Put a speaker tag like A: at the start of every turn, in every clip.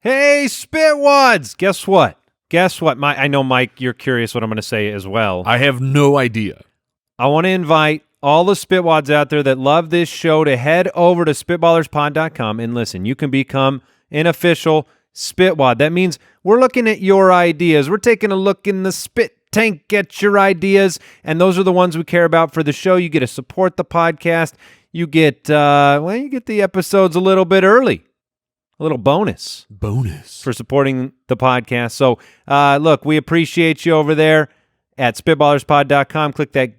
A: Hey, Spitwads! Guess what? I know, Mike, you're curious what I'm going to say as well.
B: I have no idea.
A: I want to invite all the Spitwads out there that love this show to head over to SpitballersPod.com and listen. You can become an official Spitwad. That means we're looking at your ideas. We're taking a look in the spit tank at your ideas, and those are the ones we care about for the show. You get to support the podcast. You get the episodes a little bit early. A little bonus for supporting the podcast. So, look, we appreciate you over there at SpitballersPod.com. Click that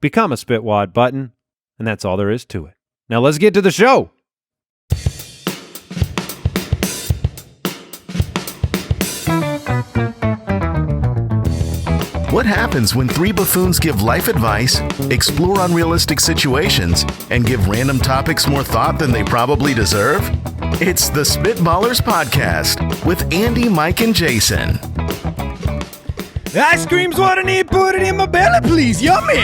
A: Become a Spitwad button, and that's all there is to it. Now, let's get to the show.
C: What happens when three buffoons give life advice, explore unrealistic situations, and give random topics more thought than they probably deserve? It's the Spitballers Podcast with Andy, Mike, and Jason.
A: Ice cream's what I need. Put it in my belly, please. Yummy.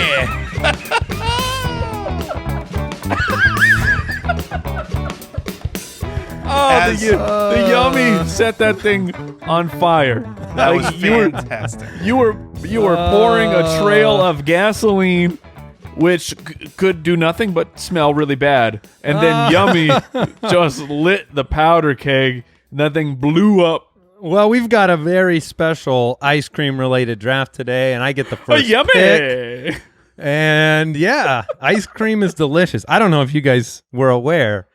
B: The yummy set that thing on fire.
D: That was fantastic.
B: You were pouring a trail of gasoline, which could do nothing but smell really bad. And then Yummy just lit the powder keg, and that thing blew up.
A: Well, we've got a very special ice cream related draft today, and I get the first
B: Yummy
A: pick. And yeah, ice cream is delicious. I don't know if you guys were aware,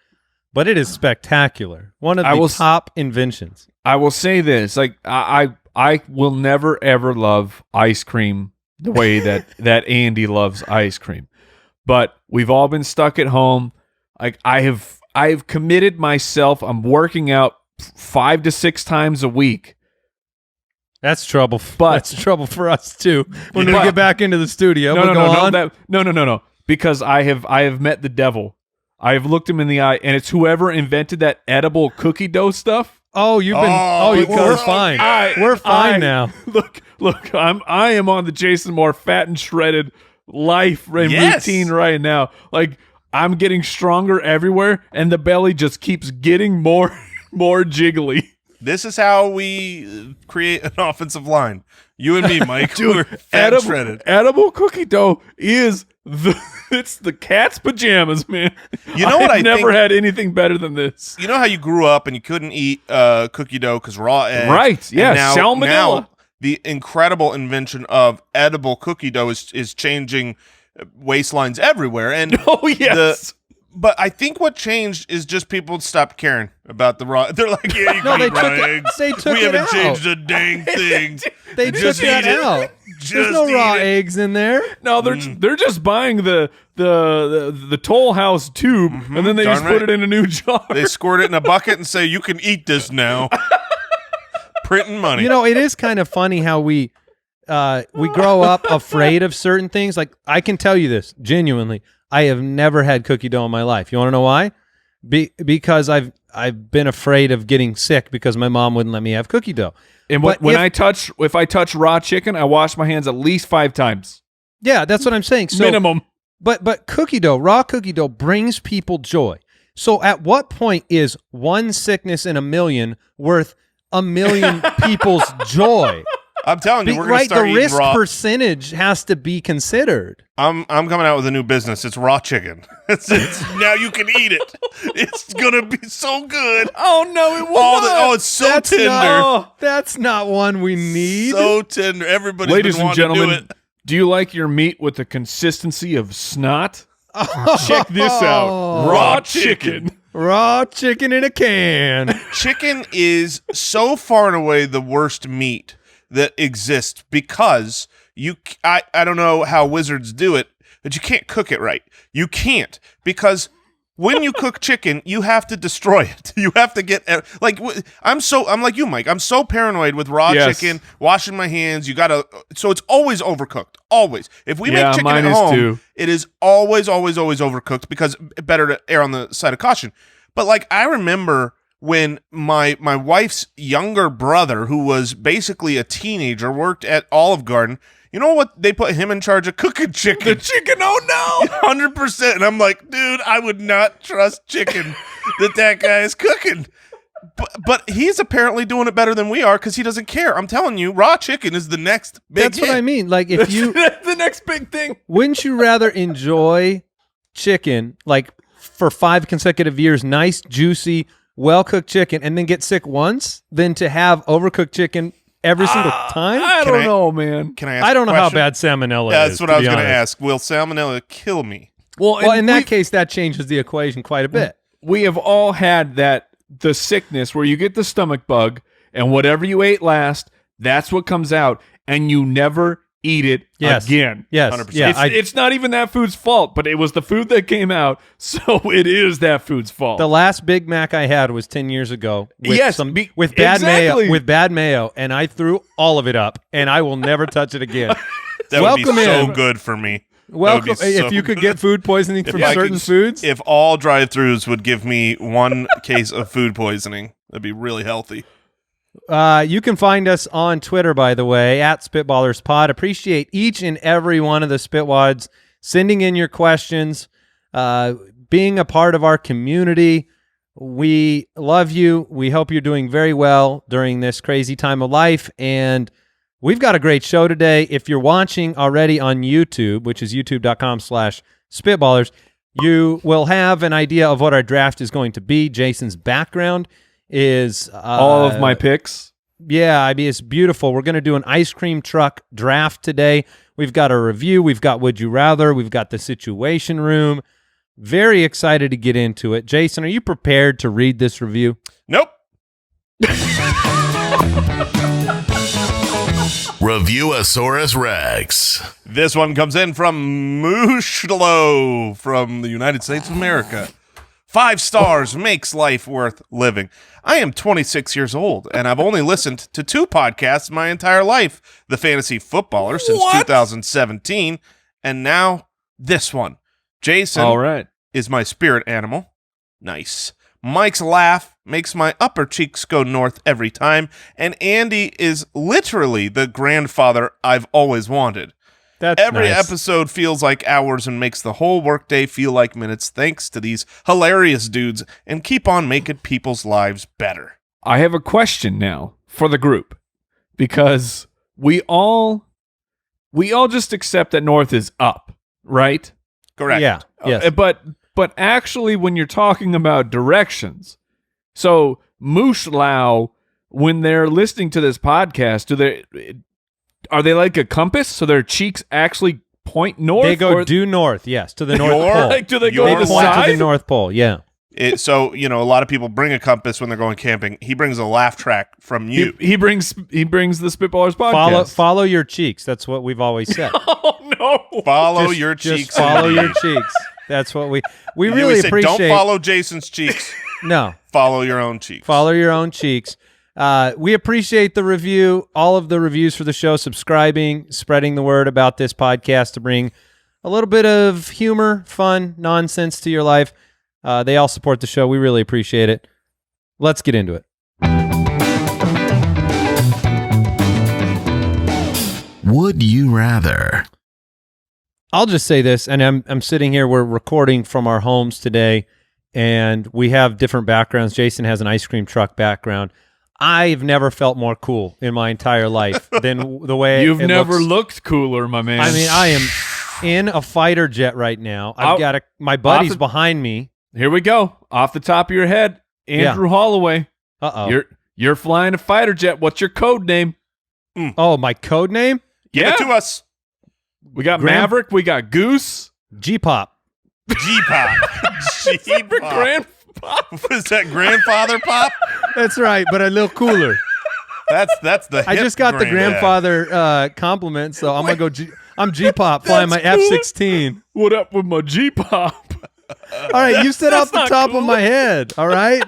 A: but it is spectacular. One of the top inventions.
B: I will say this: like I will never ever love ice cream the way that Andy loves ice cream. But we've all been stuck at home. Like I've committed myself. I'm working out 5 to 6 times a week.
A: That's trouble. That's trouble for us too. We're gonna get back into the studio.
B: No. Because I have met the devil. I have looked him in the eye, and it's whoever invented that edible cookie dough stuff.
A: Oh, we're fine. We're fine now.
B: Look, I am on the Jason Moore fat and shredded life and routine right now. Like I'm getting stronger everywhere, and the belly just keeps getting more jiggly.
D: This is how we create an offensive line. You and me, Mike. Dude, fat and shredded.
B: Edible cookie dough is it's the cat's pajamas, man.
D: You know what?
B: I've never had anything better than this.
D: You know how you grew up and you couldn't eat cookie dough because raw eggs?
B: Right, yeah, salmonella.
D: Now the incredible invention of edible cookie dough is changing waistlines everywhere. And
B: oh, yes.
D: But I think what changed is just people stopped caring about the raw. They're like, yeah, you can eat raw eggs.
A: They took
D: we
A: it
D: haven't
A: out.
D: changed a dang thing.
A: They
D: just
A: took that
D: eat it.
A: out. There's no raw eggs in there.
B: No, they're just buying the Toll House tube, and then they just put it in a new jar.
D: They squirt it in a bucket and say, you can eat this now. Printing money.
A: You know, it is kind of funny how we grow up afraid of certain things. Like, I can tell you this, genuinely. I have never had cookie dough in my life. You want to know why? Because I've been afraid of getting sick because my mom wouldn't let me have cookie dough.
B: And if I touch raw chicken, I wash my hands at least 5 times.
A: Yeah, that's what I'm saying. So,
B: minimum.
A: But cookie dough, raw cookie dough brings people joy. So at what point is one sickness in a million worth a million people's joy?
D: I'm telling you, we're going to start eating raw.
A: The risk percentage has to be considered.
D: I'm coming out with a new business. It's raw chicken. It's now you can eat it. It's going to be so good.
B: Oh, no, it won't.
D: It's so tender.
A: That's not one we need.
D: So tender. Everybody's
B: Ladies
D: been
B: and
D: wanting
B: gentlemen,
D: to do it.
B: Do you like your meat with the consistency of snot? Check this out. Raw chicken.
A: Raw chicken in a can.
D: Chicken is so far and away the worst meat that exists because I don't know how wizards do it, but you can't cook it right. You can't, because when you cook chicken, you have to destroy it. You have to get I'm like you, Mike. I'm so paranoid with raw chicken, washing my hands. So it's always overcooked. Always. If we make chicken at home,
B: too.
D: It is always overcooked because better to err on the side of caution. But like I remember when my wife's younger brother, who was basically a teenager, worked at Olive Garden. You know what? They put him in charge of cooking chicken.
B: The chicken, oh no!
D: 100%. And I'm like, dude, I would not trust chicken that guy is cooking. But he's apparently doing it better than we are because he doesn't care. I'm telling you, raw chicken is the next big
A: That's
D: hit.
A: what I mean. Like, if you
B: the next big thing.
A: wouldn't you rather enjoy chicken like for 5 consecutive years, nice, juicy, well-cooked chicken, and then get sick once than to have overcooked chicken every single time?
B: I don't know, man.
D: Can I ask
A: I don't
D: a
A: know how
D: question?
A: bad salmonella is.
D: That's what I was
A: going
D: to ask. Will salmonella kill me?
A: Well, in that case, that changes the equation quite a bit.
B: We have all had the sickness where you get the stomach bug, and whatever you ate last, that's what comes out, and you never eat it again.
A: Yes.
D: 100%.
A: Yeah,
B: It's not even that food's fault, but it was the food that came out, so it is that food's fault.
A: the last Big Mac I had was 10 years ago with
B: Yes,
A: with bad
B: exactly.
A: mayo, and I threw all of it up, and I will never touch it again.
D: That would be
A: Welcome
D: so
A: in.
D: good for me.
A: Welcome.
D: That would be so
A: If you could
D: good.
A: get food poisoning from
D: I
A: certain
D: could-
A: foods,
D: If all drive-thrus would give me 1 case of food poisoning, that'd be really healthy.
A: you can find us on Twitter, by the way, at SpitballersPod. Appreciate each and every one of the Spitwads sending in your questions, being a part of our community. We love you. We hope you're doing very well during this crazy time of life, and we've got a great show today. If you're watching already on YouTube, which is youtube.com/Spitballers, you will have an idea of what our draft is going to be. Jason's background is
B: all of my picks.
A: yeah, I mean, it's beautiful. We're going to do an ice cream truck draft today. We've got a review. We've got Would You Rather. We've got the Situation Room. Very excited to get into it. Jason, are you prepared to read this review?
D: Nope.
C: Reviewosaurus Rex.
D: This one comes in from Mooshlo from the United States of America. 5 stars makes life worth living. I am 26 years old, and I've only listened to 2 podcasts my entire life. The Fantasy Footballer since 2017, and now this one. Jason
B: All right.
D: is my spirit animal. Nice. Mike's laugh makes my upper cheeks go north every time, and Andy is literally the grandfather I've always wanted.
A: That's
D: Every
A: nice.
D: episode feels like hours and makes the whole workday feel like minutes thanks to these hilarious dudes, and keep on making people's lives better.
B: I have a question now for the group, because we all just accept that North is up, right?
D: Correct.
A: Yeah. Yes.
B: But actually, when you're talking about directions, so Mooshlau, when they're listening to this podcast, are they like a compass? So their cheeks actually point north?
A: They go
B: or-
A: due north, yes, to the North
D: Your-
A: Pole.
B: Like, do they
A: They
B: go to the
A: point to
B: side?
A: the North Pole, yeah.
D: So, a lot of people bring a compass when they're going camping. He brings a laugh track from you.
B: He brings the Spitballers podcast.
A: Follow your cheeks. That's what we've always said.
B: Oh no!
D: Follow
A: Just-
D: your
A: just
D: cheeks.
A: follow
D: indeed.
A: your cheeks. That's what we
D: You
A: really
D: always say,
A: appreciate.
D: don't follow Jason's cheeks.
A: No.
D: Follow your own cheeks.
A: Follow your own cheeks. We appreciate the review, all of the reviews for the show, subscribing, spreading the word about this podcast to bring a little bit of humor, fun, nonsense to your life. They all support the show. We really appreciate it. Let's get into it.
C: Would you rather?
A: I'll just say this, and I'm sitting here. We're recording from our homes today, and we have different backgrounds. Jason has an ice cream truck background. I've never felt more cool in my entire life than the way
B: You've
A: it
B: never
A: looks.
B: looked cooler, my man.
A: I mean, I am in a fighter jet right now. I've got my buddies behind me.
B: Here we go. Off the top of your head, Andrew Holloway.
A: Uh-oh.
B: You're flying a fighter jet. What's your code name?
A: Oh, my code name?
D: Give it to us.
B: We got
A: Grand-
B: Maverick. We got Goose.
A: G-Pop.
D: G-pop. G-pop.
B: Grandpa.
D: Was that grandfather pop?
A: That's right, but a little cooler.
D: That's the
A: I
D: hip
A: just got the
D: granddad.
A: grandfather compliment, so I'm going to go I'm G-Pop flying my
B: That's cool.
A: F-16.
B: What up with my G-pop?
A: All right, you said off the
B: not
A: top
B: cool.
A: of my head, all right?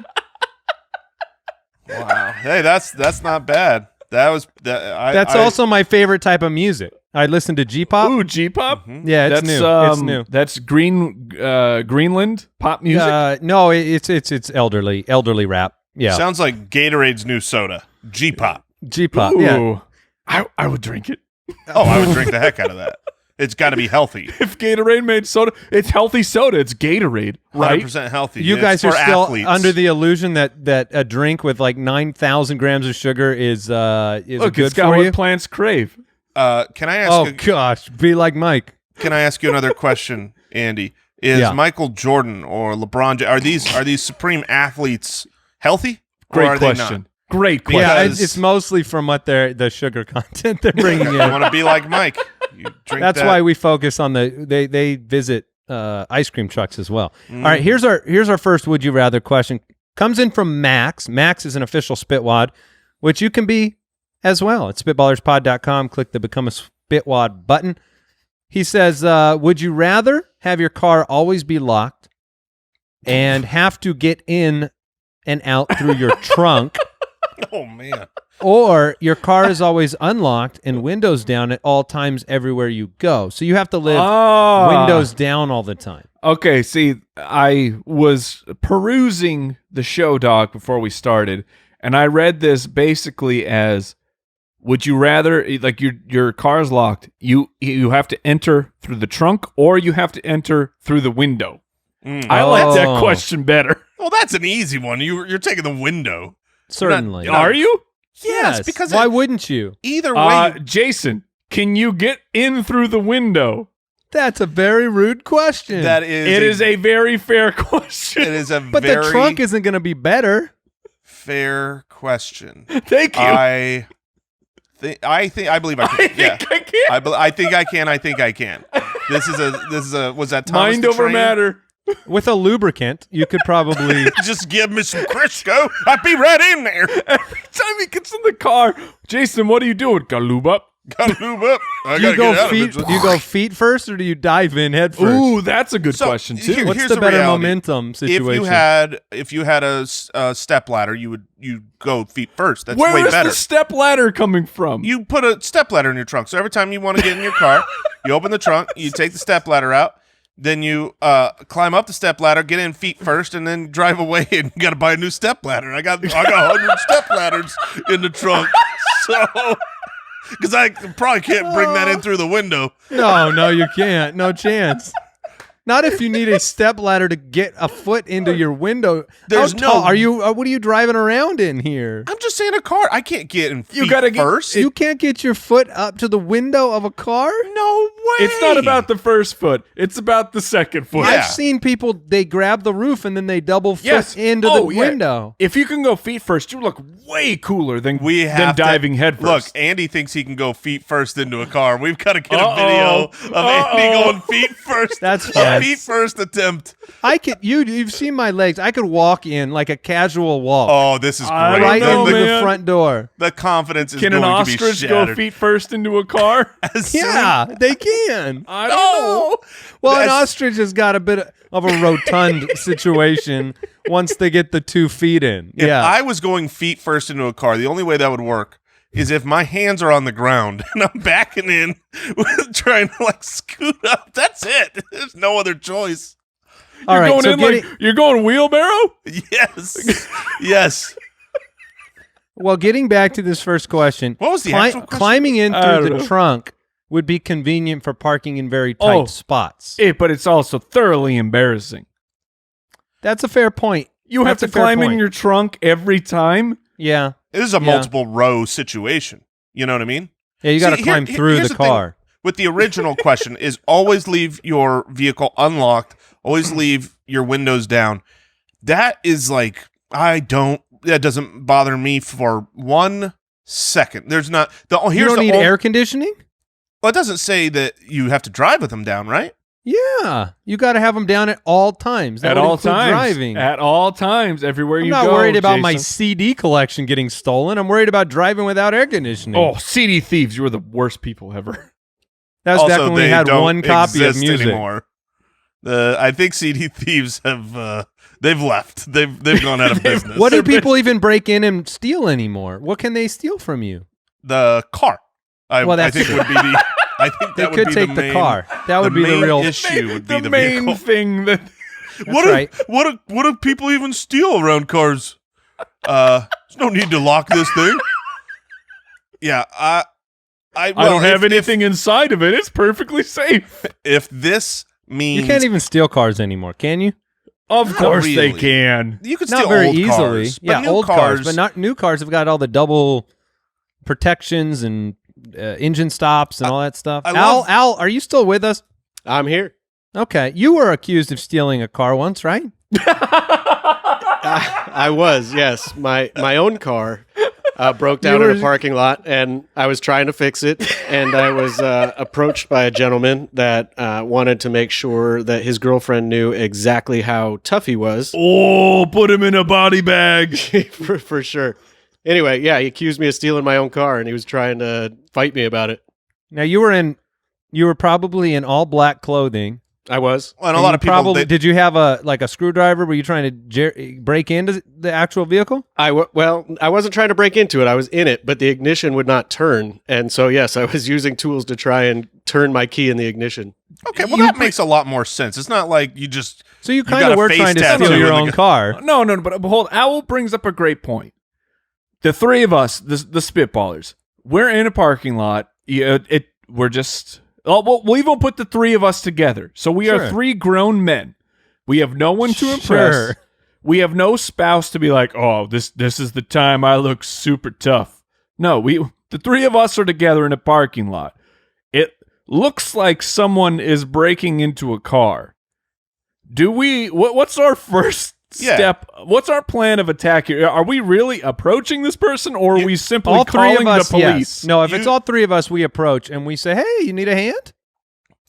D: Wow. Hey, that's not bad.
A: That's also my favorite type of music. I listen to G-Pop.
B: Ooh, G-pop?
A: Yeah, it's
B: That's
A: new. It's new.
B: That's Greenland pop music.
A: No, it's elderly rap. Yeah,
D: Sounds like Gatorade's new soda. G-pop.
A: G-Pop.
B: Ooh,
A: Yeah,
B: I would drink it.
D: Oh, I would drink the heck out of that. It's got to be healthy.
B: If Gatorade made soda, it's healthy soda. It's Gatorade, right?
D: 100% healthy.
A: You
D: It's
A: guys are
D: for
A: still
D: athletes.
A: under the illusion that a drink with like 9,000 grams of sugar is
B: Look,
A: good
B: it's got
A: for
B: what
A: you.
B: plants crave.
D: Can I ask?
A: Oh gosh, be like Mike.
D: Can I ask you another question, Andy? Is
A: Yeah.
D: Michael Jordan or LeBron are these supreme athletes healthy? Or
B: Great
D: are they
B: question.
D: not?
B: Great question.
A: Yeah,
D: Because-
A: it's mostly from what the sugar content they're bringing
D: I
A: in.
D: want to be like Mike. You drink
A: That's
D: that.
A: why we focus on they visit ice cream trucks as well. All right, here's our first would you rather question. Comes in from Max. Max is an official Spitwad, which you can be as well. At spitballerspod.com, click the Become a Spitwad button. He says, would you rather have your car always be locked and have to get in and out through your trunk,
D: Oh man.
A: or your car is always unlocked and windows down at all times everywhere you go? So you have to live windows down all the time.
B: Okay, see, I was perusing the show doc before we started, and I read this basically as, would you rather, like your car's locked, you have to enter through the trunk, or you have to enter through the window? I like that
A: Oh.
B: question better.
D: Well, that's an easy one. You're taking the window.
A: Certainly.
D: not-
B: Are you?
D: Yes, because
A: why wouldn't you?
D: either way,
B: Jason, can you get in through the window?
A: That's a very rude question.
D: that is
B: It is a very fair question.
D: it is a
A: but
D: very
A: the trunk isn't going to be better.
D: fair question.
B: Thank you.
D: I believe I can. Yeah.
B: I can't.
D: I think I can. I think I can. This is a was that Thomas
B: Mind
D: the
B: over
D: Train?
B: matter.
A: With a lubricant, you could probably.
D: Just give me some Crisco. I'd be right in there.
B: Every time he gets in the car, Jason, what are you doing? Gotta lube up.
D: Gotta lube up. I
A: Do
D: gotta
A: you go
D: get out
A: feet?
D: of it.
A: Do you go feet first, or do you dive in head first?
B: Ooh, that's a good
D: So,
B: question too.
D: here-
A: What's
D: here's
A: the
D: the
A: better
D: reality.
A: momentum situation?
D: If you had a step ladder, you go feet first. That's
B: Where
D: way
B: is
D: better.
B: the step ladder coming from?
D: You put a step ladder in your trunk. So every time you want to get in your car, you open the trunk, you take the step ladder out, then you climb up the step ladder, get in feet first, and then drive away and you got to buy a new step ladder. I got 100 step ladders in the trunk. So because I probably can't bring that in through the window.
A: No, you can't. No chance. Not if you need a step ladder to get a foot into your window.
D: There's
A: How tall
D: no-
A: are you? What are you driving around in here?
D: I'm just saying a car. I can't get in feet
B: gotta get-
D: first.
A: You can't get your foot up to the window of a car?
D: No way.
B: It's not about the first foot. It's about the second foot.
D: Yeah.
A: I've seen people, they grab the roof and then they double foot
B: Yes.
A: into
B: Oh,
A: the
B: yeah.
A: window.
B: If you can go feet first, you look way cooler than
D: We have
B: diving head
D: Look,
B: first.
D: Andy thinks he can go feet first into a car. We've got to get
B: Uh-oh.
D: a video of Andy going feet first.
A: That's
D: a
A: fine.
D: feet first attempt.
A: I could you've seen my legs. I could walk in like a casual walk
D: Oh, this is
B: I
D: great.
B: don't
A: right
B: know,
A: into the
B: man.
A: front door.
D: The confidence is
B: Can
D: going
B: an
D: to be
B: ostrich
D: shattered.
B: go feet first into a car?
D: As soon-
A: Yeah, they can.
B: I don't know.
D: No.
A: Well, an
D: That's-
A: ostrich has got a bit of a rotund situation once they get the 2 feet in.
D: If
A: Yeah.
D: I was going feet first into a car, the only way that would work is if my hands are on the ground and I'm backing in trying to like scoot up. That's it. There's no other choice.
A: All right,
B: Going
A: so
B: in
A: getting,
B: like you're going wheelbarrow?
D: Yes. Yes.
A: getting back to this first question.
D: What was the actual question?
A: Climbing in
B: I
A: through
B: don't
A: the
B: know.
A: trunk would be convenient for parking in very tight
B: Oh.
A: spots.
B: But it's also thoroughly embarrassing.
A: That's a fair point.
B: You have
A: That's
B: to
A: a fair
B: climb in
A: point.
B: your trunk every time.
A: Yeah.
D: This is a
A: Yeah.
D: multiple row situation. You know what I mean?
A: Yeah, you got to
D: See,
A: climb through
D: here's
A: the
D: thing
A: car.
D: with the original question is always leave your vehicle unlocked, always leave your windows down. That is like, that doesn't bother me for 1 second. There's not, here's
A: You don't
D: the
A: need
D: only-
A: air conditioning?
D: Well, it doesn't say that you have to drive with them down, right?
A: Yeah. You got to have them down at all times. That
B: At
A: would
B: all
A: include
B: times.
A: driving.
B: At all times, everywhere
A: I'm
B: you
A: not
B: go.
A: worried about my
B: Jason.
A: CD collection getting stolen. I'm worried about driving without air conditioning.
B: Oh, CD thieves! You were the worst people ever.
A: that was back
D: Also,
A: when we
D: they
A: had
D: don't
A: one copy of
D: exist
A: music.
D: anymore. I think CD thieves have they've left. They've gone out of business.
A: What do people even break in and steal anymore? What can they steal from you?
D: The car.
A: Well,
D: I
A: that's
D: think
A: true.
D: would be the. I think
A: They
D: that would
A: could
D: be
A: take
D: the
A: the
D: main,
A: car. That would be the
D: main
A: real
D: issue. Would be the
B: main
D: vehicle.
B: thing that
D: What
A: right.
D: what do people even steal around cars? There's no need to lock this thing. Yeah,
B: I don't have anything inside of it. It's perfectly safe.
D: If this means
A: You can't even steal cars anymore, can you?
B: Of
D: Not
B: course they
D: really.
B: can.
D: you could
A: Not
D: steal
A: very
D: old
A: easily.
D: cars, but
A: Yeah,
D: new
A: old
D: cars,
A: but not new cars have got all the double protections and engine stops and all that stuff.
D: I love-
A: Al, are you still with us?
E: I'm here.
A: Okay, you were accused of stealing a car once, right?
E: I was, yes. My own car broke down in a parking lot, and I was trying to fix it, and I was approached by a gentleman that wanted to make sure that his girlfriend knew exactly how tough he was.
B: Oh, put him in a body bag.
E: for sure. Anyway, yeah, he accused me of stealing my own car, and he was trying to fight me about it.
A: Now you were probably in all black clothing.
E: I was.
D: Well, and a lot of people
A: probably did you have a screwdriver? Were you trying to break into the actual vehicle?
E: I wasn't trying to break into it. I was in it, but the ignition would not turn. And so, yes, I was using tools to try and turn my key in the ignition.
D: Okay, well, that makes a lot more sense. It's not like you just...
A: So you
D: got
A: kind
D: a
A: of were
D: face
A: trying to
D: tattoo
A: steal your
D: and
A: own car.
B: No, but behold, Owl brings up a great point. The three of us, the Spitballers, we're in a parking lot. We're just... Oh, we'll even put the three of us together. So we are three grown men. We have no one to impress.
A: Sure.
B: We have no spouse to be like, oh, this is the time I look super tough. No, the three of us are together in a parking lot. It looks like someone is breaking into a car. Do we? What's our first step? What's our plan of attack here? Are we really approaching this person, or are we simply
A: All three
B: calling
A: of us,
B: the police?
A: yes. No, if it's all three of us, we approach and we say, "Hey, you need a hand?"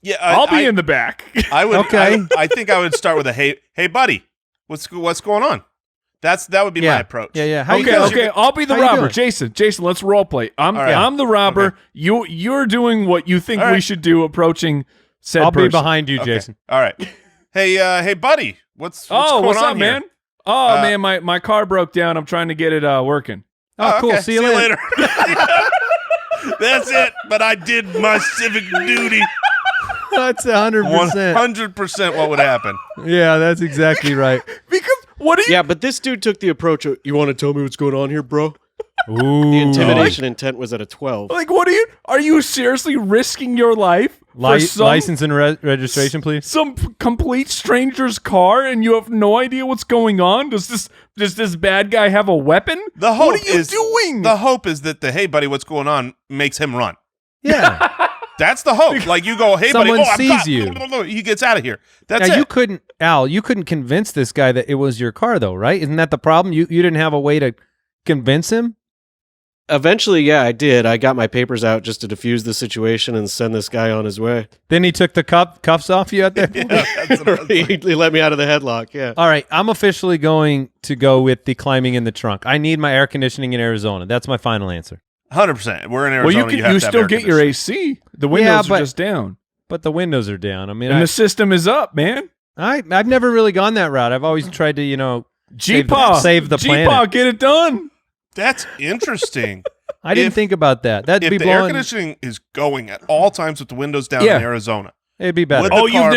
D: Yeah,
B: I'll be in the back.
D: I would.
A: Okay.
D: I think I would start with a hey, buddy, what's going on? That would be my approach.
A: Yeah. How you
B: Okay,
A: doing?
B: I'll be the
A: How you
B: robber.
A: doing?
B: Jason, let's role play.
D: right.
B: I'm the robber.
D: Okay.
B: You're doing what you think
D: All
B: we
D: right.
B: should do approaching said
A: I'll
B: person.
A: be behind you,
D: Okay.
A: Jason.
D: All right. Hey, buddy, what's going
B: what's
D: on
B: up,
D: here?
B: man? Oh man, my car broke down. I'm trying to get it working.
A: Oh, cool.
D: Okay.
A: See you later.
D: That's it. But I did my civic duty.
A: That's 100%.
D: 100% what would happen.
A: Yeah, that's exactly right.
B: Because what do you?
E: Yeah, but this dude took the approach of, you want to tell me what's going on here, bro?
A: Ooh.
E: The intimidation intent was at a 12.
B: Like, what are you? Are you seriously risking your life for
A: License and registration, please.
B: some complete stranger's car, and you have no idea what's going on? Does this bad guy have a weapon?
D: The hope
B: what are you
D: is
B: doing?
D: The hope is that the hey, buddy, what's going on makes him run.
A: Yeah.
D: That's the hope. Like you go, hey,
A: Someone
D: buddy,
A: sees
D: I'm
A: you.
D: He gets out of here. That's
A: Now,
D: it.
A: you couldn't convince this guy that it was your car, though, right? Isn't that the problem? You didn't have a way to convince him?
E: Eventually, yeah, I did. I got my papers out just to diffuse the situation and send this guy on his way.
A: Then he took the cuffs off you at that point?
E: He let me out of the headlock, yeah.
A: All right, I'm officially going to go with the climbing in the trunk. I need my air conditioning in Arizona. That's my final answer.
D: 100%. We're in Arizona.
B: Well,
D: have
B: you
D: to have
B: still
D: air
B: get your
D: conditioning.
B: AC. The windows
A: but-
B: are just down,
A: But the windows are down. I mean,
B: and the system is up, man.
A: I've never really gone that route. I've always tried to,
B: G-Paw,
A: save the
B: G-Paw,
A: planet.
B: get it done.
D: That's interesting.
A: I didn't
D: If-
A: think about that. That'd
D: If
A: be
D: the air
A: blowing.
D: conditioning is going at all times with the windows down
B: Yeah.
D: in Arizona,
A: It'd be better.
D: Would
B: Oh,
D: the car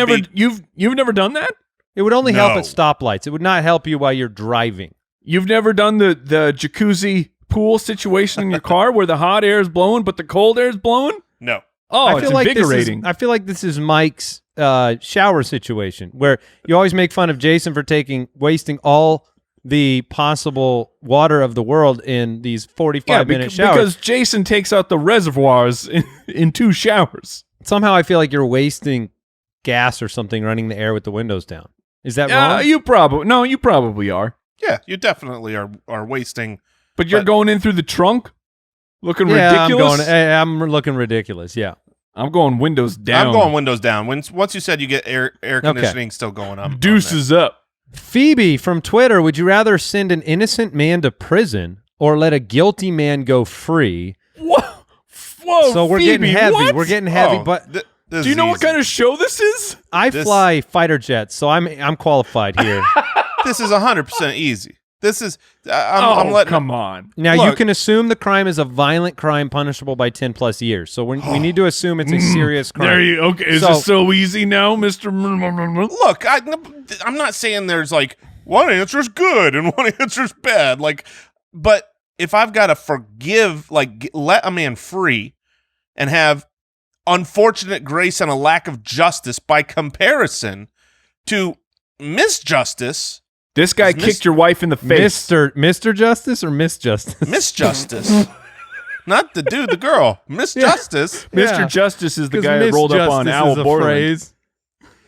B: you've never done that?
A: It would only help
D: No.
A: at stoplights. It would not help you while you're driving.
B: You've never done the jacuzzi pool situation in your car where the hot air is blowing but the cold air is blowing?
D: no.
B: Oh, it's invigorating.
A: I feel like this is Mike's shower situation where you always make fun of Jason for wasting all the possible water of the world in these 45-minute showers.
B: Because Jason takes out the reservoirs in 2 showers.
A: Somehow I feel like you're wasting gas or something running the air with the windows down. Is that wrong?
B: You probably are.
D: Yeah, you definitely are wasting.
B: But you're going in through the trunk, looking
A: yeah,
B: ridiculous.
A: I'm looking ridiculous. Yeah.
B: I'm going windows down.
D: I'm going windows down. Once you said you get air conditioning still going up.
B: Deuces up.
A: Phoebe from Twitter, would you rather send an innocent man to prison or let a guilty man go free?
B: Whoa,
A: So we're
B: Phoebe,
A: getting heavy.
B: what?
A: We're getting heavy, but
D: this
B: Do you
D: is
B: know what
D: easy.
B: kind of show this is?
A: I fly fighter jets, so I'm qualified here.
D: This is 100% easy. This is. I'm letting.
B: come on.
A: Now, you
D: Look.
A: can assume the crime is a violent crime punishable by 10 plus years. So we need to assume it's a serious crime.
B: There you okay. Is
A: So-
B: this so easy now, Mr.
D: Look, I'm not saying there's like one answer's good and one answer's bad. Like, but if I've got to forgive, like let a man free, and have unfortunate grace and a lack of justice by comparison to misjustice.
B: This guy kicked your wife in the face.
A: Mr. Justice or Miss Justice?
D: Misjustice. Not the dude, the girl. Misjustice.
B: Mr. Justice is the guy that rolled up on Al Borland.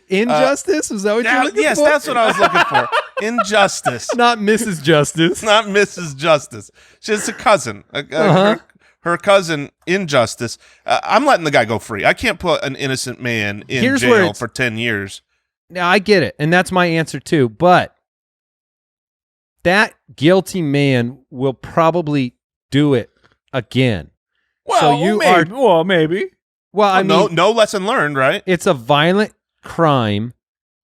A: Injustice? Is that what you're looking
D: yes,
A: for?
D: that's what I was looking for. Injustice.
A: Not Mrs. Justice.
D: Not Mrs. Justice. She's a cousin. Her cousin, Injustice. I'm letting the guy go free. I can't put an innocent man in jail for 10 years.
A: Now, I get it, and that's my answer too, but that guilty man will probably do it again.
B: Well,
A: so you
B: maybe.
A: Well, I mean,
D: no lesson learned, right?
A: It's a violent crime.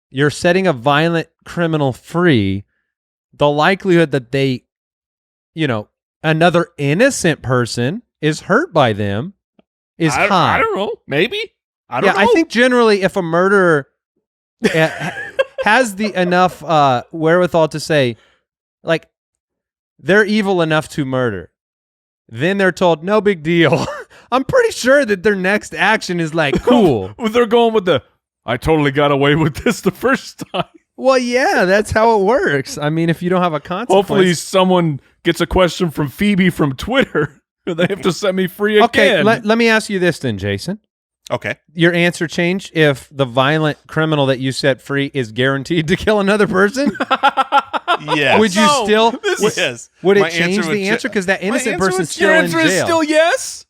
A: You're setting a violent criminal free. The likelihood that they, another innocent person is hurt by them is high.
B: I don't know. Maybe. I don't know.
A: I think generally if a murderer has the enough wherewithal to say, like, they're evil enough to murder, then they're told, no big deal. I'm pretty sure that their next action is like, cool.
B: They're going with I totally got away with this the first time.
A: Well, yeah, that's how it works. I mean, if you don't have a consequence.
B: Hopefully someone gets a question from Phoebe from Twitter. They have to set me free again.
A: Okay, let me ask you this then, Jason.
D: Okay.
A: Your answer changed if the violent criminal that you set free is guaranteed to kill another person?
D: Yes.
A: Would you still?
D: Yes.
A: Would it
D: My
A: change
D: answer
A: the
D: would
A: answer? Because that innocent
D: answer
A: person's
D: would-
A: still
B: Your
A: in
B: answer
A: jail.
B: is still yes?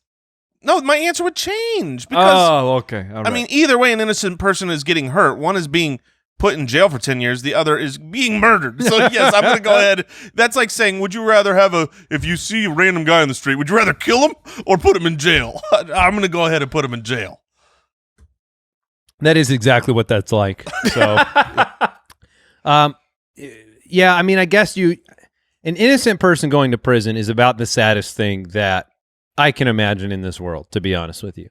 D: No, my answer would change because
B: Okay. All right.
D: I mean, either way, an innocent person is getting hurt. One is being put in jail for 10 years. The other is being murdered. So yes, I'm going to go ahead. That's like saying, would you rather if you see a random guy on the street, would you rather kill him or put him in jail? I'm going to go ahead and put him in jail.
A: That is exactly what that's like. So, yeah, I mean, I guess an innocent person going to prison is about the saddest thing that I can imagine in this world, to be honest with you.